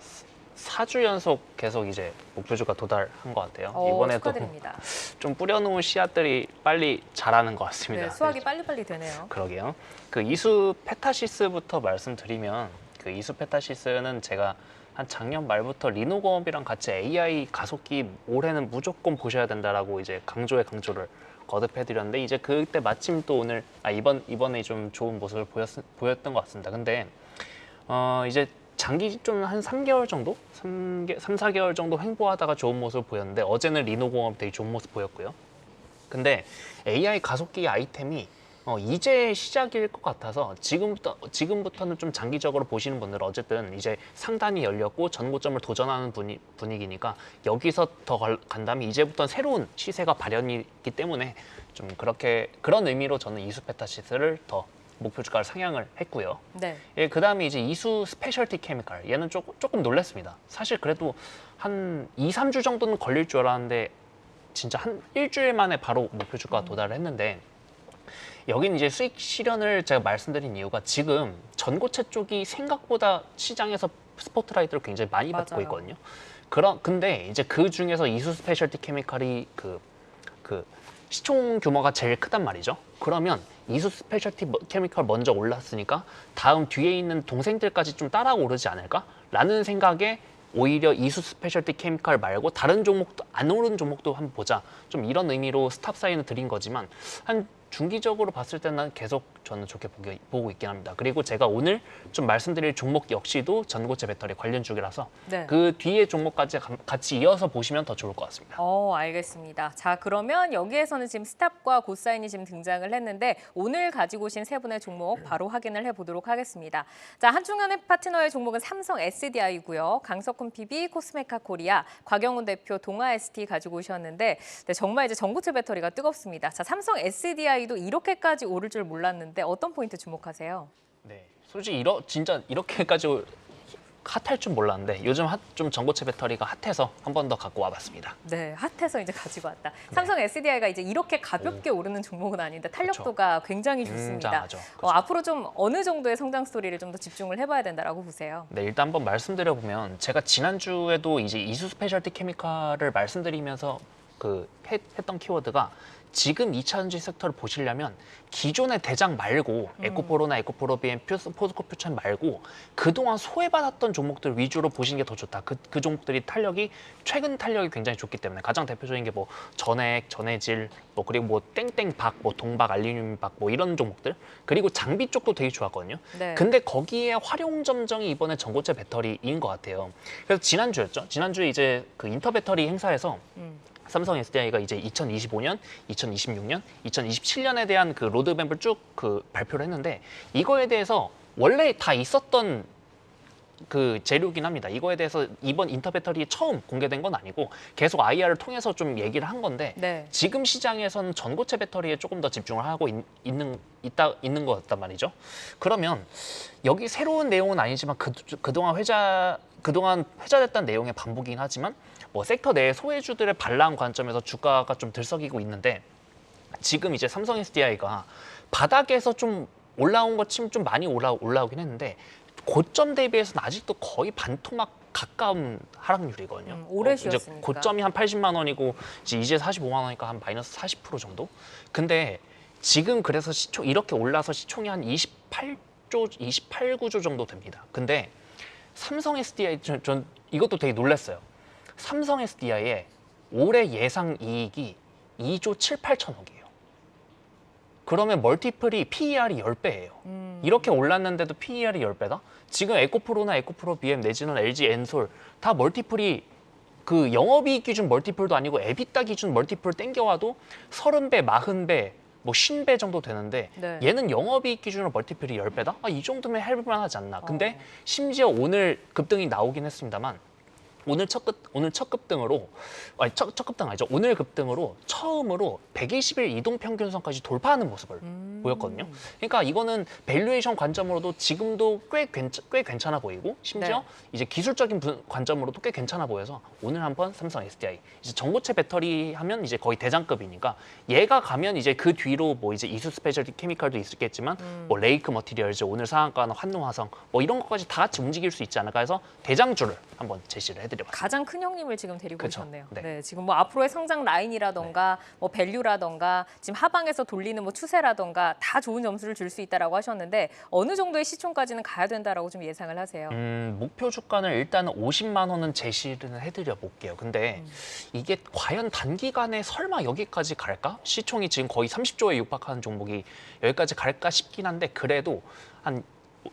4주 연속 계속 이제 목표주가 도달한 것 같아요. 이번에도 축하드립니다. 좀 뿌려놓은 씨앗들이 빨리 자라는 것 같습니다. 네, 수확이 빨리빨리 되네요. 그러게요. 그 이수페타시스부터 말씀드리면 그 이수페타시스는 제가 한 작년 말부터 리노공업이랑 같이 AI 가속기 올해는 무조건 보셔야 된다라고 이제 강조를 거듭해드렸는데 이제 그때 마침 또 오늘 이번에 좀 좋은 모습을 보였던 것 같습니다. 근데 이제 장기 좀 한 3개월 정도? 3, 4개월 정도 횡보하다가 좋은 모습을 보였는데 어제는 리노공업 되게 좋은 모습 보였고요. 근데 AI 가속기 아이템이 이제 시작일 것 같아서 지금부터는 좀 장기적으로 보시는 분들은 어쨌든 이제 상단이 열렸고 전고점을 도전하는 분위기니까 여기서 더 간다면 이제부터는 새로운 시세가 발현이기 때문에 좀 그런 의미로 저는 이수 페타시스를 더 목표 주가를 상향을 했고요. 네. 예, 그다음에 이제 이수 스페셜티 케미칼 얘는 조금 놀랐습니다. 사실 그래도 한 2, 3주 정도는 걸릴 줄 알았는데 진짜 한 일주일 만에 바로 목표 주가가 도달을 했는데 여기는 이제 수익 실현을 제가 말씀드린 이유가 지금 전고체 쪽이 생각보다 시장에서 스포트라이트를 굉장히 많이 받고 맞아요. 있거든요. 근데 이제 그 중에서 이수 스페셜티 케미칼이 그 시총 규모가 제일 크단 말이죠. 그러면 이수 스페셜티 케미칼 먼저 올랐으니까 다음 뒤에 있는 동생들까지 좀 따라오르지 않을까라는 생각에 오히려 이수 스페셜티 케미칼 말고 다른 종목도 안 오른 종목도 한번 보자. 좀 이런 의미로 스탑 사인을 드린 거지만 한 중기적으로 봤을 때는 계속 저는 좋게 보고 있긴 합니다. 그리고 제가 오늘 좀 말씀드릴 종목 역시도 전고체 배터리 관련 주기라서 네. 그 뒤에 종목까지 같이 이어서 보시면 더 좋을 것 같습니다. 알겠습니다. 자, 그러면 여기에서는 지금 스탑과 고사인이 지금 등장을 했는데 오늘 가지고 오신 세 분의 종목 바로 확인을 해보도록 하겠습니다. 자, 한중현의 파트너의 종목은 삼성 SDI고요. 강석훈 PB, 코스메카 코리아, 곽영훈 대표, 동아 ST 가지고 오셨는데 네, 정말 이제 전고체 배터리가 뜨겁습니다. 자, 삼성 SDI도 이렇게까지 오를 줄 몰랐는데 어떤 포인트 주목하세요? 네, 솔직히 진짜 이렇게까지 핫할 줄 몰랐는데 요즘 좀 전고체 배터리가 핫해서 한 번 더 갖고 와봤습니다. 네, 핫해서 이제 가지고 왔다. 삼성 SDI가 이제 이렇게 가볍게 오르는 종목은 아닌데 탄력도가 굉장히 좋습니다. 웅장하죠. 그렇죠. 앞으로 좀 어느 정도의 성장 스토리를 좀 더 집중을 해봐야 된다라고 보세요. 네, 일단 한번 말씀드려보면 제가 지난주에도 이제 이수 스페셜티 케미칼을 말씀드리면서 했던 키워드가 지금 2차전지 섹터를 보시려면 기존의 대장 말고 에코프로나 에코프로 BM, 포스코 퓨천 말고 그동안 소외받았던 종목들 위주로 보시는 게 더 좋다. 그 종목들이 최근 탄력이 굉장히 좋기 때문에 가장 대표적인 게 뭐 전액, 전해질, 뭐 그리고 뭐 땡땡박, 뭐 동박, 알루미늄박 뭐 이런 종목들 그리고 장비 쪽도 되게 좋았거든요. 네. 근데 거기에 활용 점정이 이번에 전고체 배터리인 것 같아요. 그래서 지난주였죠. 지난주에 이제 그 인터 배터리 행사에서 삼성 SDI가 이제 2025년, 2026년, 2027년에 대한 그 로드맵을 쭉 발표를 했는데 이거에 대해서 원래 다 있었던 그 재료긴 합니다. 이거에 대해서 이번 인터 배터리 처음 공개된 건 아니고 계속 IR을 통해서 좀 얘기를 한 건데 네. 지금 시장에서는 전고체 배터리에 조금 더 집중을 하고 있는 것 같단 말이죠. 그러면 여기 새로운 내용은 아니지만 그동안 회자됐던 내용의 반복이긴 하지만 뭐 섹터 내 소외주들의 반란 관점에서 주가가 좀 들썩이고 있는데 지금 이제 삼성 SDI가 바닥에서 좀 올라온 것 치면 좀 많이 올라오긴 했는데 고점 대비해서는 아직도 거의 반토막 가까운 하락률이거든요. 오래 이제 쉬었으니까. 고점이 한 80만 원이고 이제 45만 원이니까 한 마이너스 40% 정도. 근데 지금 그래서 이렇게 올라서 시총이 한 28, 9조 정도 됩니다. 근데 삼성 SDI 전 이것도 되게 놀랐어요. 삼성 SDI의 올해 예상 이익이 2조 7, 8천억이에요. 그러면 멀티플이 PER이 10배예요. 이렇게 올랐는데도 PER이 10배다? 지금 에코프로나 에코프로 BM 내지는 LG 엔솔 다 멀티플이 그 영업이익 기준 멀티플도 아니고 에비타 기준 멀티플 땡겨와도 30배, 40배, 뭐 50배 정도 되는데 네. 얘는 영업이익 기준으로 멀티플이 10배다? 이 정도면 해볼만하지 않나. 근데 심지어 오늘 급등이 나오긴 했습니다만 오늘 첫 급등으로 첫 급등 아니죠. 오늘 급등으로 처음으로 120일 이동 평균선까지 돌파하는 모습을 보였거든요. 그러니까 이거는 밸류에이션 관점으로도 지금도 꽤 괜찮아 보이고 심지어 네. 이제 기술적인 관점으로도 꽤 괜찮아 보여서 오늘 한번 삼성 SDI 이제 전고체 배터리 하면 이제 거의 대장급이니까 얘가 가면 이제 그 뒤로 뭐 이제 이수 스페셜티 케미칼도 있겠지만 뭐 레이크 머티리얼즈 오늘 상한가는 환노화성 뭐 이런 것까지 다 같이 움직일 수 있지 않을까 해서 대장주를 한번 제시를 해드렸습니다. 가장 큰 형님을 지금 데리고 그쵸. 오셨네요. 네. 네, 지금 뭐 앞으로의 성장 라인이라던가 뭐 밸류라던가 지금 하방에서 돌리는 뭐 추세라던가 다 좋은 점수를 줄 수 있다라고 하셨는데 어느 정도의 시총까지는 가야 된다라고 좀 예상을 하세요. 목표 주가는 일단은 50만 원은 제시를 해드려 볼게요. 근데 이게 과연 단기간에 설마 여기까지 갈까? 시총이 지금 거의 30조에 육박하는 종목이 여기까지 갈까 싶긴 한데 그래도 한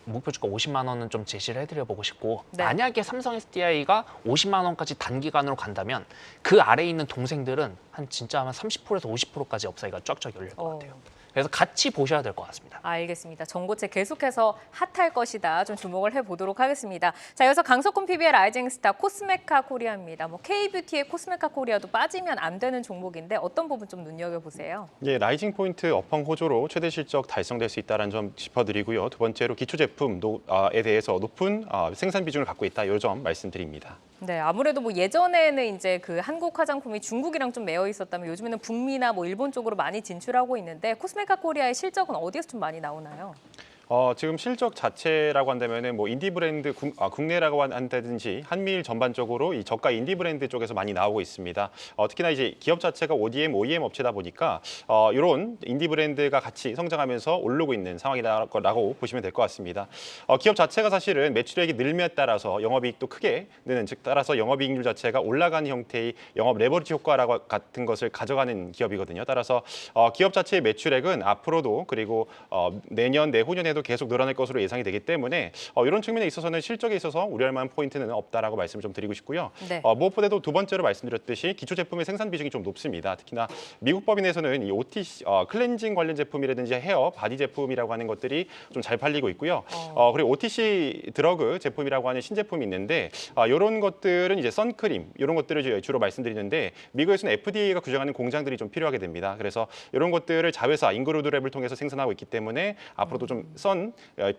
목표 주가 50만 원은 좀 제시를 해드려보고 싶고 네. 만약에 삼성 SDI가 50만 원까지 단기간으로 간다면 그 아래에 있는 동생들은 진짜 한 30%에서 50%까지 업사이가 쫙쫙 열릴 것 같아요. 그래서 같이 보셔야 될 것 같습니다. 알겠습니다. 전고체 계속해서 핫할 것이다. 좀 주목을 해보도록 하겠습니다. 자, 이어서 강석훈 PB의 라이징 스타 코스메카 코리아입니다. 뭐 K뷰티의 코스메카 코리아도 빠지면 안 되는 종목인데 어떤 부분 좀 눈여겨보세요? 예, 라이징 포인트 업황 호조로 최대 실적 달성될 수 있다는 점 짚어드리고요. 두 번째로 기초 제품에 대해서 높은 생산 비중을 갖고 있다. 이 점 말씀드립니다. 네, 아무래도 뭐 예전에는 이제 그 한국 화장품이 중국이랑 좀 매여 있었다면 요즘에는 북미나 뭐 일본 쪽으로 많이 진출하고 있는데 코스메카 코리아의 실적은 어디에서 좀 많이 나오나요? 지금 실적 자체라고 한다면은 뭐 인디 브랜드 국내라고 한다든지 한미일 전반적으로 이 저가 인디 브랜드 쪽에서 많이 나오고 있습니다. 특히나 이제 기업 자체가 ODM, OEM 업체다 보니까 이런 인디 브랜드가 같이 성장하면서 오르고 있는 상황이라고 보시면 될 것 같습니다. 기업 자체가 사실은 매출액이 늘미에 따라서 영업이익도 크게 느는 즉 따라서 영업이익률 자체가 올라가는 형태의 영업 레버리지 효과라고 같은 것을 가져가는 기업이거든요. 따라서 기업 자체의 매출액은 앞으로도 그리고 내년, 내후년에도 계속 늘어날 것으로 예상이 되기 때문에 이런 측면에 있어서는 실적에 있어서 우려할 만한 포인트는 없다라고 말씀을 좀 드리고 싶고요. 네. 무엇보다도 두 번째로 말씀드렸듯이 기초 제품의 생산 비중이 좀 높습니다. 특히나 미국 법인에서는 이 OTC 클렌징 관련 제품이라든지 헤어, 바디 제품이라고 하는 것들이 좀 잘 팔리고 있고요. 그리고 OTC 드러그 제품이라고 하는 신제품이 있는데 이런 것들은 이제 선크림 이런 것들을 주로 말씀드리는데 미국에서는 FDA가 규정하는 공장들이 좀 필요하게 됩니다. 그래서 이런 것들을 자회사 인그루드랩을 통해서 생산하고 있기 때문에 앞으로도 좀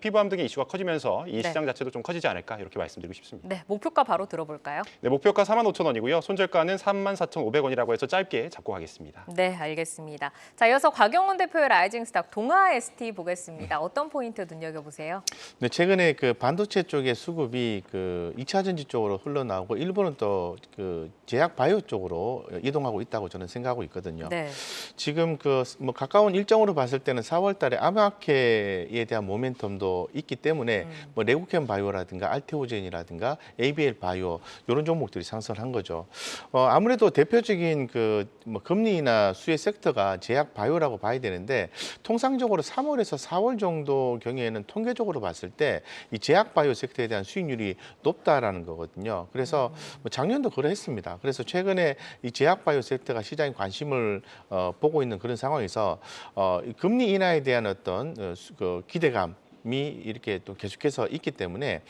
피부암 등의 이슈가 커지면서 이 시장 자체도 좀 커지지 않을까 이렇게 말씀드리고 싶습니다. 네, 목표가 바로 들어볼까요? 네, 목표가 45,000원이고요. 손절가는 34,500원이라고 해서 짧게 잡고 가겠습니다. 네, 알겠습니다. 자, 이어서 곽영훈 대표의 라이징 스타 동아 ST 보겠습니다. 어떤 포인트 눈여겨보세요? 네, 최근에 그 반도체 쪽의 수급이 그 2차 전지 쪽으로 흘러나오고 일본은 또 그 제약 바이오 쪽으로 이동하고 있다고 저는 생각하고 있거든요. 네. 지금 그 뭐 가까운 일정으로 봤을 때는 4월달에 아마케에 대한 모멘텀도 있기 때문에 뭐 레고캠 바이오라든가 알테오젠이라든가 ABL 바이오 이런 종목들이 상승한 거죠. 아무래도 대표적인 그 뭐 금리나 수혜 섹터가 제약 바이오라고 봐야 되는데 통상적으로 3월에서 4월 정도 경우에는 통계적으로 봤을 때 이 제약 바이오 섹터에 대한 수익률이 높다라는 거거든요. 그래서 뭐 작년도 그러했습니다. 그래서 최근에 이 제약 바이오 섹터가 시장에 관심을 보고 있는 그런 상황에서 이 금리 인하에 대한 어떤 그 기대감이 이렇게 또 계속해서 있기 때문에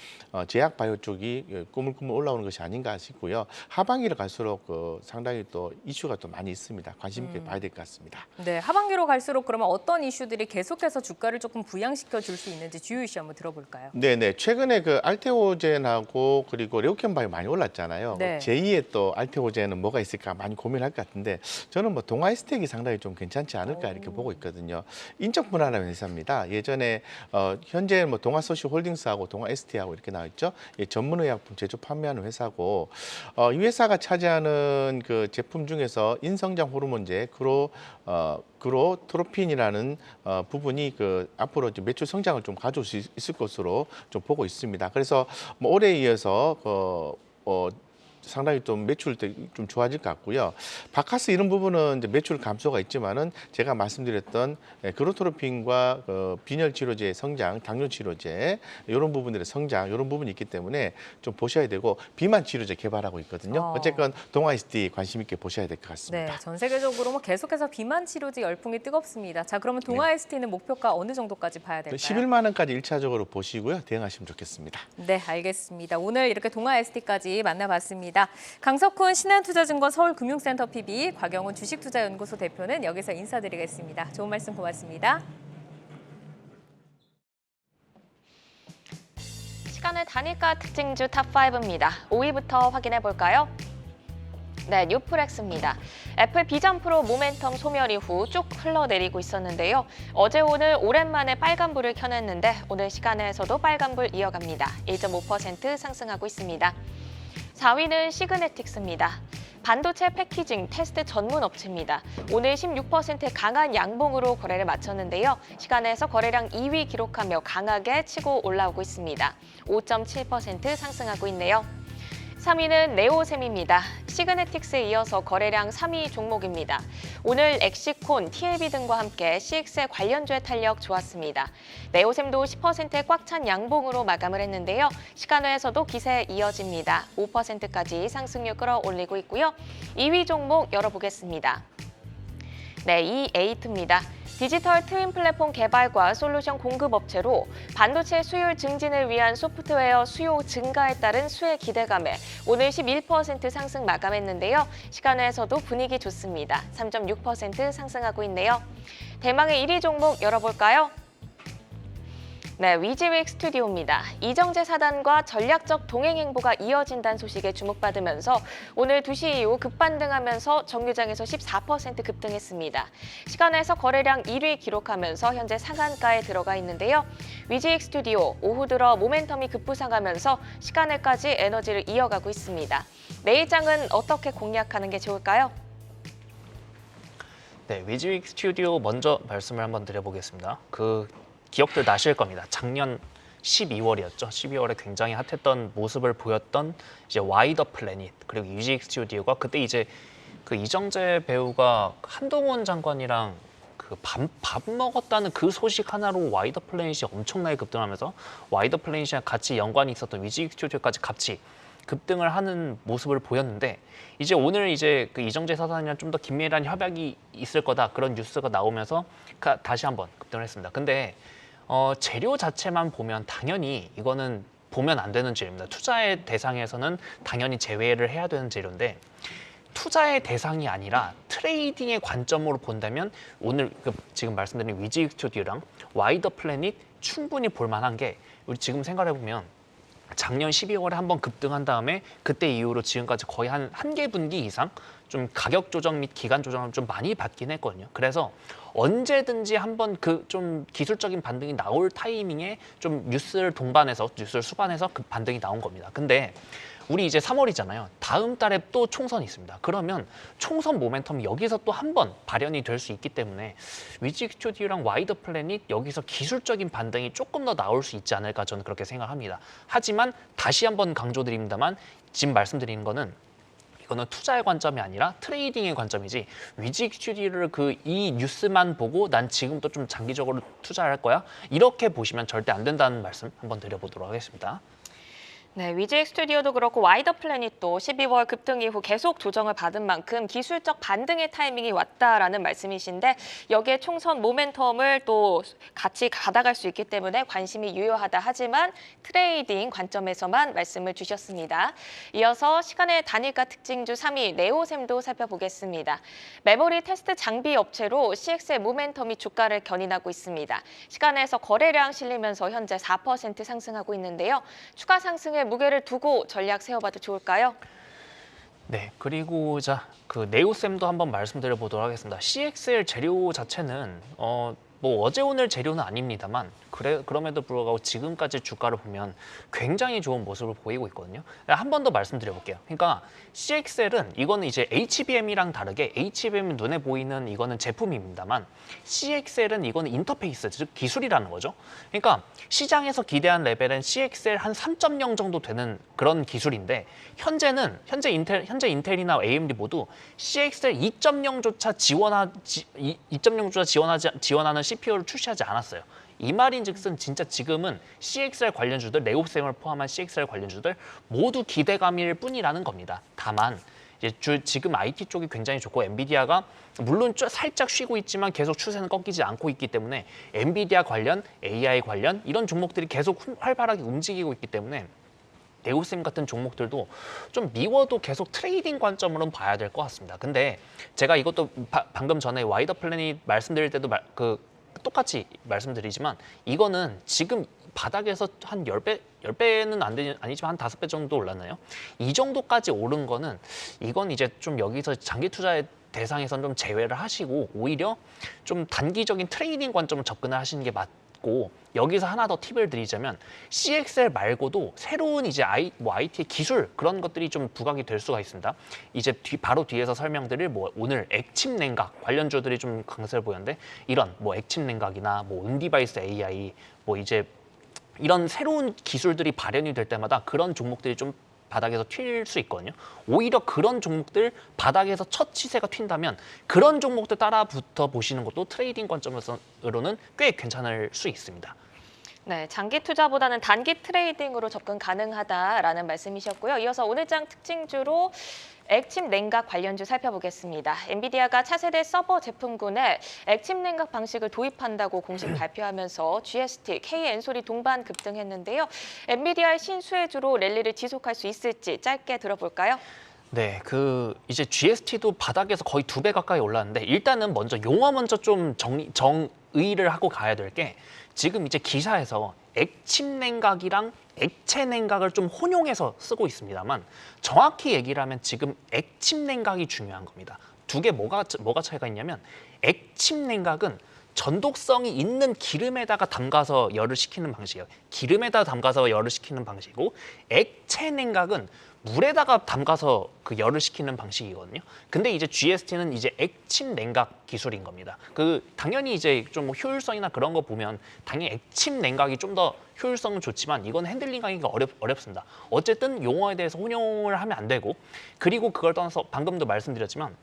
제약 바이오 쪽이 꾸물꾸물 올라오는 것이 아닌가 싶고요. 하반기를 갈수록 상당히 또 이슈가 또 많이 있습니다. 관심 있게 봐야 될 것 같습니다. 네, 하반기로 갈수록 그러면 어떤 이슈들이 계속해서 주가를 조금 부양시켜 줄 수 있는지 주요 이슈 한번 들어볼까요? 네네. 최근에 그 알테오젠하고 그리고 레오캠 바이오 많이 올랐잖아요. 네. 제2의 또 알테오젠은 뭐가 있을까 많이 고민할 것 같은데 저는 뭐 동아에스텍이 상당히 좀 괜찮지 않을까 이렇게 보고 있거든요. 인적 분할하는 회사입니다. 예전에 현재 뭐 동아소시홀딩스하고 동아에스티하고 이렇게 나와 있죠. 예, 전문의약품 제조 판매하는 회사고 이 회사가 차지하는 그 제품 중에서 인성장 호르몬제 그로트로핀이라는 부분이 그 앞으로 이제 매출 성장을 좀 가져올 수 있을 것으로 좀 보고 있습니다. 그래서 뭐 올해에 이어서 상당히 좀 매출도 좀 좋아질 것 같고요. 바카스 이런 부분은 이제 매출 감소가 있지만은 제가 말씀드렸던 그로토로핀과 빈혈 치료제의 성장, 당뇨 치료제 이런 부분들의 성장 이런 부분이 있기 때문에 좀 보셔야 되고 비만 치료제 개발하고 있거든요. 어쨌건 동아이스티 관심 있게 보셔야 될 것 같습니다. 네, 전 세계적으로 뭐 계속해서 비만 치료제 열풍이 뜨겁습니다. 자, 그러면 동아 ST는 목표가 어느 정도까지 봐야 될까요? 11만 원까지 1차적으로 보시고요. 대응하시면 좋겠습니다. 네, 알겠습니다. 오늘 이렇게 동아 ST까지 만나봤습니다. 강석훈 신한투자증권 서울금융센터 PB, 곽영훈 주식투자연구소 대표는 여기서 인사드리겠습니다. 좋은 말씀 고맙습니다. 시간의 단일가 특징주 탑5입니다. 5위부터 확인해 볼까요? 네, 뉴프렉스입니다. 애플 비전 프로 모멘텀 소멸 이후 쭉 흘러내리고 있었는데요. 어제 오늘 오랜만에 빨간불을 켜냈는데 오늘 시간에서도 빨간불 이어갑니다. 1.5% 상승하고 있습니다. 4위는 시그네틱스입니다. 반도체 패키징 테스트 전문 업체입니다. 오늘 16% 강한 양봉으로 거래를 마쳤는데요. 시간에서 거래량 2위 기록하며 강하게 치고 올라오고 있습니다. 5.7% 상승하고 있네요. 3위는 네오셈입니다. 시그네틱스에 이어서 거래량 3위 종목입니다. 오늘 엑시콘, TLB 등과 함께 CX의 관련주의 탄력 좋았습니다. 네오셈도 10%에 꽉 찬 양봉으로 마감을 했는데요. 시간외에서도 기세 이어집니다. 5%까지 상승률 끌어올리고 있고요. 2위 종목 열어보겠습니다. 네, E8입니다. 디지털 트윈 플랫폼 개발과 솔루션 공급 업체로 반도체 수율 증진을 위한 소프트웨어 수요 증가에 따른 수혜 기대감에 오늘 11% 상승 마감했는데요. 시간외에서도 분위기 좋습니다. 3.6% 상승하고 있네요. 대망의 1위 종목 열어볼까요? 네, 위즈윅 스튜디오입니다. 이정재 사단과 전략적 동행 행보가 이어진다는 소식에 주목받으면서 오늘 2시 이후 급반등하면서 정규장에서 14% 급등했습니다. 시간에서 거래량 1위 기록하면서 현재 상한가에 들어가 있는데요. 위즈윅 스튜디오 오후 들어 모멘텀이 급부상하면서 시간에까지 에너지를 이어가고 있습니다. 내일장은 어떻게 공략하는 게 좋을까요? 네, 위즈윅 스튜디오 먼저 말씀을 한번 드려보겠습니다. 기억들 나실 겁니다. 작년 12월이었죠. 12월에 굉장히 핫했던 모습을 보였던 이제 와이더 플래닛 그리고 위즈윅 스튜디오가 그때 이제 그 이정재 배우가 한동훈 장관이랑 밥 먹었다는 그 소식 하나로 와이더 플래닛이 엄청나게 급등하면서 와이더 플래닛이랑 같이 연관이 있었던 위즈윅 스튜디오까지 같이 급등을 하는 모습을 보였는데 이제 오늘 이제 그 이정재 사단이랑 좀 더 긴밀한 협약이 있을 거다 그런 뉴스가 나오면서 다시 한번 급등을 했습니다. 근데 재료 자체만 보면 당연히 이거는 보면 안 되는 재료입니다. 투자의 대상에서는 당연히 제외를 해야 되는 재료인데 투자의 대상이 아니라 트레이딩의 관점으로 본다면 오늘 지금 말씀드린 위즈윅 스튜디오랑 와이더 플래닛 충분히 볼만한 게 우리 지금 생각해보면 작년 12월에 한번 급등한 다음에 그때 이후로 지금까지 거의 한 개 분기 이상 좀 가격 조정 및 기간 조정을 좀 많이 받긴 했거든요. 그래서 언제든지 한번 좀 기술적인 반등이 나올 타이밍에 좀 뉴스를 수반해서 그 반등이 나온 겁니다. 근데 우리 이제 3월이잖아요. 다음 달에 또 총선이 있습니다. 그러면 총선 모멘텀이 여기서 또 한 번 발현이 될 수 있기 때문에 위즈윅 스튜디오랑 와이더 플래닛 여기서 기술적인 반등이 조금 더 나올 수 있지 않을까 저는 그렇게 생각합니다. 하지만 다시 한번 강조드립니다만 지금 말씀드리는 거는 이거는 투자의 관점이 아니라 트레이딩의 관점이지 위즈윅 스튜디오를 이 뉴스만 보고 난 지금부터 좀 장기적으로 투자할 거야 이렇게 보시면 절대 안 된다는 말씀 한번 드려보도록 하겠습니다. 네, 위즈윅 스튜디오도 그렇고 와이더 플래닛도 12월 급등 이후 계속 조정을 받은 만큼 기술적 반등의 타이밍이 왔다라는 말씀이신데 여기에 총선 모멘텀을 또 같이 가다갈 수 있기 때문에 관심이 유효하다 하지만 트레이딩 관점에서만 말씀을 주셨습니다. 이어서 시간의 단일가 특징주 3위 네오셈도 살펴보겠습니다. 메모리 테스트 장비 업체로 CX의 모멘텀이 주가를 견인하고 있습니다. 시간에서 거래량 실리면서 현재 4% 상승하고 있는데요. 추가 상승에 무게를 두고 전략 세워봐도 좋을까요? 네, 그리고 그 네오셈도 한번 말씀드려 보도록 하겠습니다. CXL 재료 자체는 뭐 어제 오늘 재료는 아닙니다만 그럼에도 불구하고 지금까지 주가를 보면 굉장히 좋은 모습을 보이고 있거든요. 한 번 더 말씀드려 볼게요. 그러니까 CXL은 이거는 이제 HBM이랑 다르게 HBM은 눈에 보이는 이거는 제품입니다만 CXL은 이거는 인터페이스, 즉 기술이라는 거죠. 그러니까 시장에서 기대한 레벨은 CXL 한 3.0 정도 되는 그런 기술인데 현재 인텔이나 AMD 모두 CXL 2.0조차 지원하는 CPU를 출시하지 않았어요. 이 말인즉슨 진짜 지금은 CXL 관련주들, 네오셈을 포함한 CXL 관련주들 모두 기대감일 뿐이라는 겁니다. 다만 이제 지금 IT 쪽이 굉장히 좋고 엔비디아가 물론 살짝 쉬고 있지만 계속 추세는 꺾이지 않고 있기 때문에 엔비디아 관련, AI 관련 이런 종목들이 계속 활발하게 움직이고 있기 때문에 네오셈 같은 종목들도 좀 미워도 계속 트레이딩 관점으로는 봐야 될 것 같습니다. 근데 제가 이것도 방금 전에 와이더 플래닛 말씀드릴 때도 똑같이 말씀드리지만 이거는 지금 바닥에서 한 10배는 아니지만 한 5배 정도 올랐나요? 이 정도까지 오른 거는 이건 이제 좀 여기서 장기 투자의 대상에선 좀 제외를 하시고 오히려 좀 단기적인 트레이딩 관점을 접근을 하시는 게 맞고 여기서 하나 더 팁을 드리자면 CXL 말고도 새로운 이제 IT의 기술 그런 것들이 좀 부각이 될 수가 있습니다. 이제 바로 뒤에서 설명드릴 오늘 액침 냉각 관련주들이 좀 강세를 보였는데 이런 액침 냉각이나 온디바이스 AI 이제 이런 새로운 기술들이 발현이 될 때마다 그런 종목들이 좀 바닥에서 튈 수 있거든요. 오히려 그런 종목들 바닥에서 첫 시세가 튄다면 그런 종목들 따라 붙어 보시는 것도 트레이딩 관점으로는 꽤 괜찮을 수 있습니다. 네, 장기 투자보다는 단기 트레이딩으로 접근 가능하다라는 말씀이셨고요. 이어서 오늘장 특징주로 액침 냉각 관련주 살펴보겠습니다. 엔비디아가 차세대 서버 제품군에 액침 냉각 방식을 도입한다고 공식 발표하면서 GST, K-엔솔이 동반 급등했는데요. 엔비디아의 신수혜주로 랠리를 지속할 수 있을지 짧게 들어볼까요? 네, 이제 GST도 바닥에서 거의 2배 가까이 올랐는데 일단은 먼저 용어 먼저 좀 정의를 하고 가야 될 게 지금 이제 기사에서 액침 냉각이랑 액체 냉각을 좀 혼용해서 쓰고 있습니다만 정확히 얘기를 하면 지금 액침 냉각이 중요한 겁니다. 두 개 뭐가 차이가 있냐면 액침 냉각은 전독성이 있는 기름에다가 담가서 열을 식히는 방식이에요. 기름에다 담가서 열을 식히는 방식이고 액체 냉각은 물에다가 담가서 그 열을 식히는 방식이거든요. 근데 이제 GST는 이제 액침 냉각 기술인 겁니다. 당연히 이제 좀 효율성이나 그런 거 보면 당연히 액침 냉각이 좀 더 효율성은 좋지만 이건 핸들링하기가 어렵습니다. 어쨌든 용어에 대해서 혼용을 하면 안 되고 그리고 그걸 떠나서 방금도 말씀드렸지만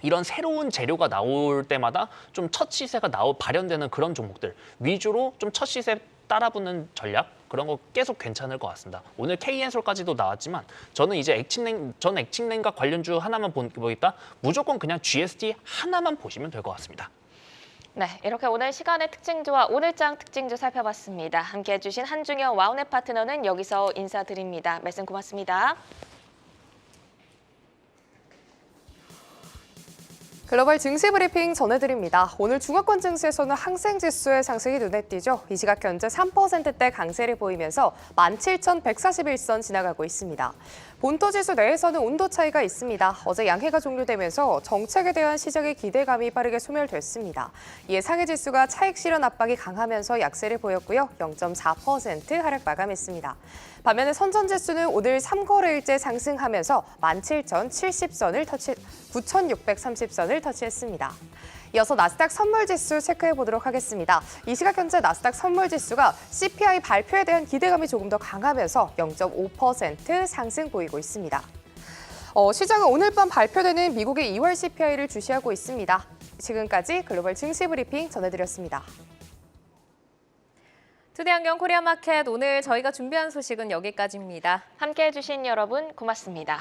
이런 새로운 재료가 나올 때마다 좀 첫 시세가 발현되는 그런 종목들 위주로 좀 첫 시세 따라붙는 전략 그런 거 계속 괜찮을 것 같습니다. 오늘 K-엔솔까지도 나왔지만 저는 이제 액침 냉각 관련주 하나만 보겠다. 무조건 그냥 GST 하나만 보시면 될 것 같습니다. 네, 이렇게 오늘 시간의 특징주와 오늘장 특징주 살펴봤습니다. 함께해 주신 한중형 와우넷 파트너는 여기서 인사드립니다. 말씀 고맙습니다. 글로벌 증시 브리핑 전해드립니다. 오늘 중화권 증시에서는 항생지수의 상승이 눈에 띄죠. 이 시각 현재 3%대 강세를 보이면서 17,141선 지나가고 있습니다. 본토지수 내에서는 온도 차이가 있습니다. 어제 양해가 종료되면서 정책에 대한 시장의 기대감이 빠르게 소멸됐습니다. 이에 상해지수가 차익 실현 압박이 강하면서 약세를 보였고요. 0.4% 하락 마감했습니다. 반면에 선전지수는 오늘 3거래일째 상승하면서 17,070선을 9,630선을 터치했습니다. 이어서 나스닥 선물지수 체크해 보도록 하겠습니다. 이 시각 현재 나스닥 선물지수가 CPI 발표에 대한 기대감이 조금 더 강하면서 0.5% 상승 보이고 있습니다. 시장은 오늘 밤 발표되는 미국의 2월 CPI를 주시하고 있습니다. 지금까지 글로벌 증시 브리핑 전해드렸습니다. 투데이안경 코리아마켓 오늘 저희가 준비한 소식은 여기까지입니다. 함께해 주신 여러분 고맙습니다.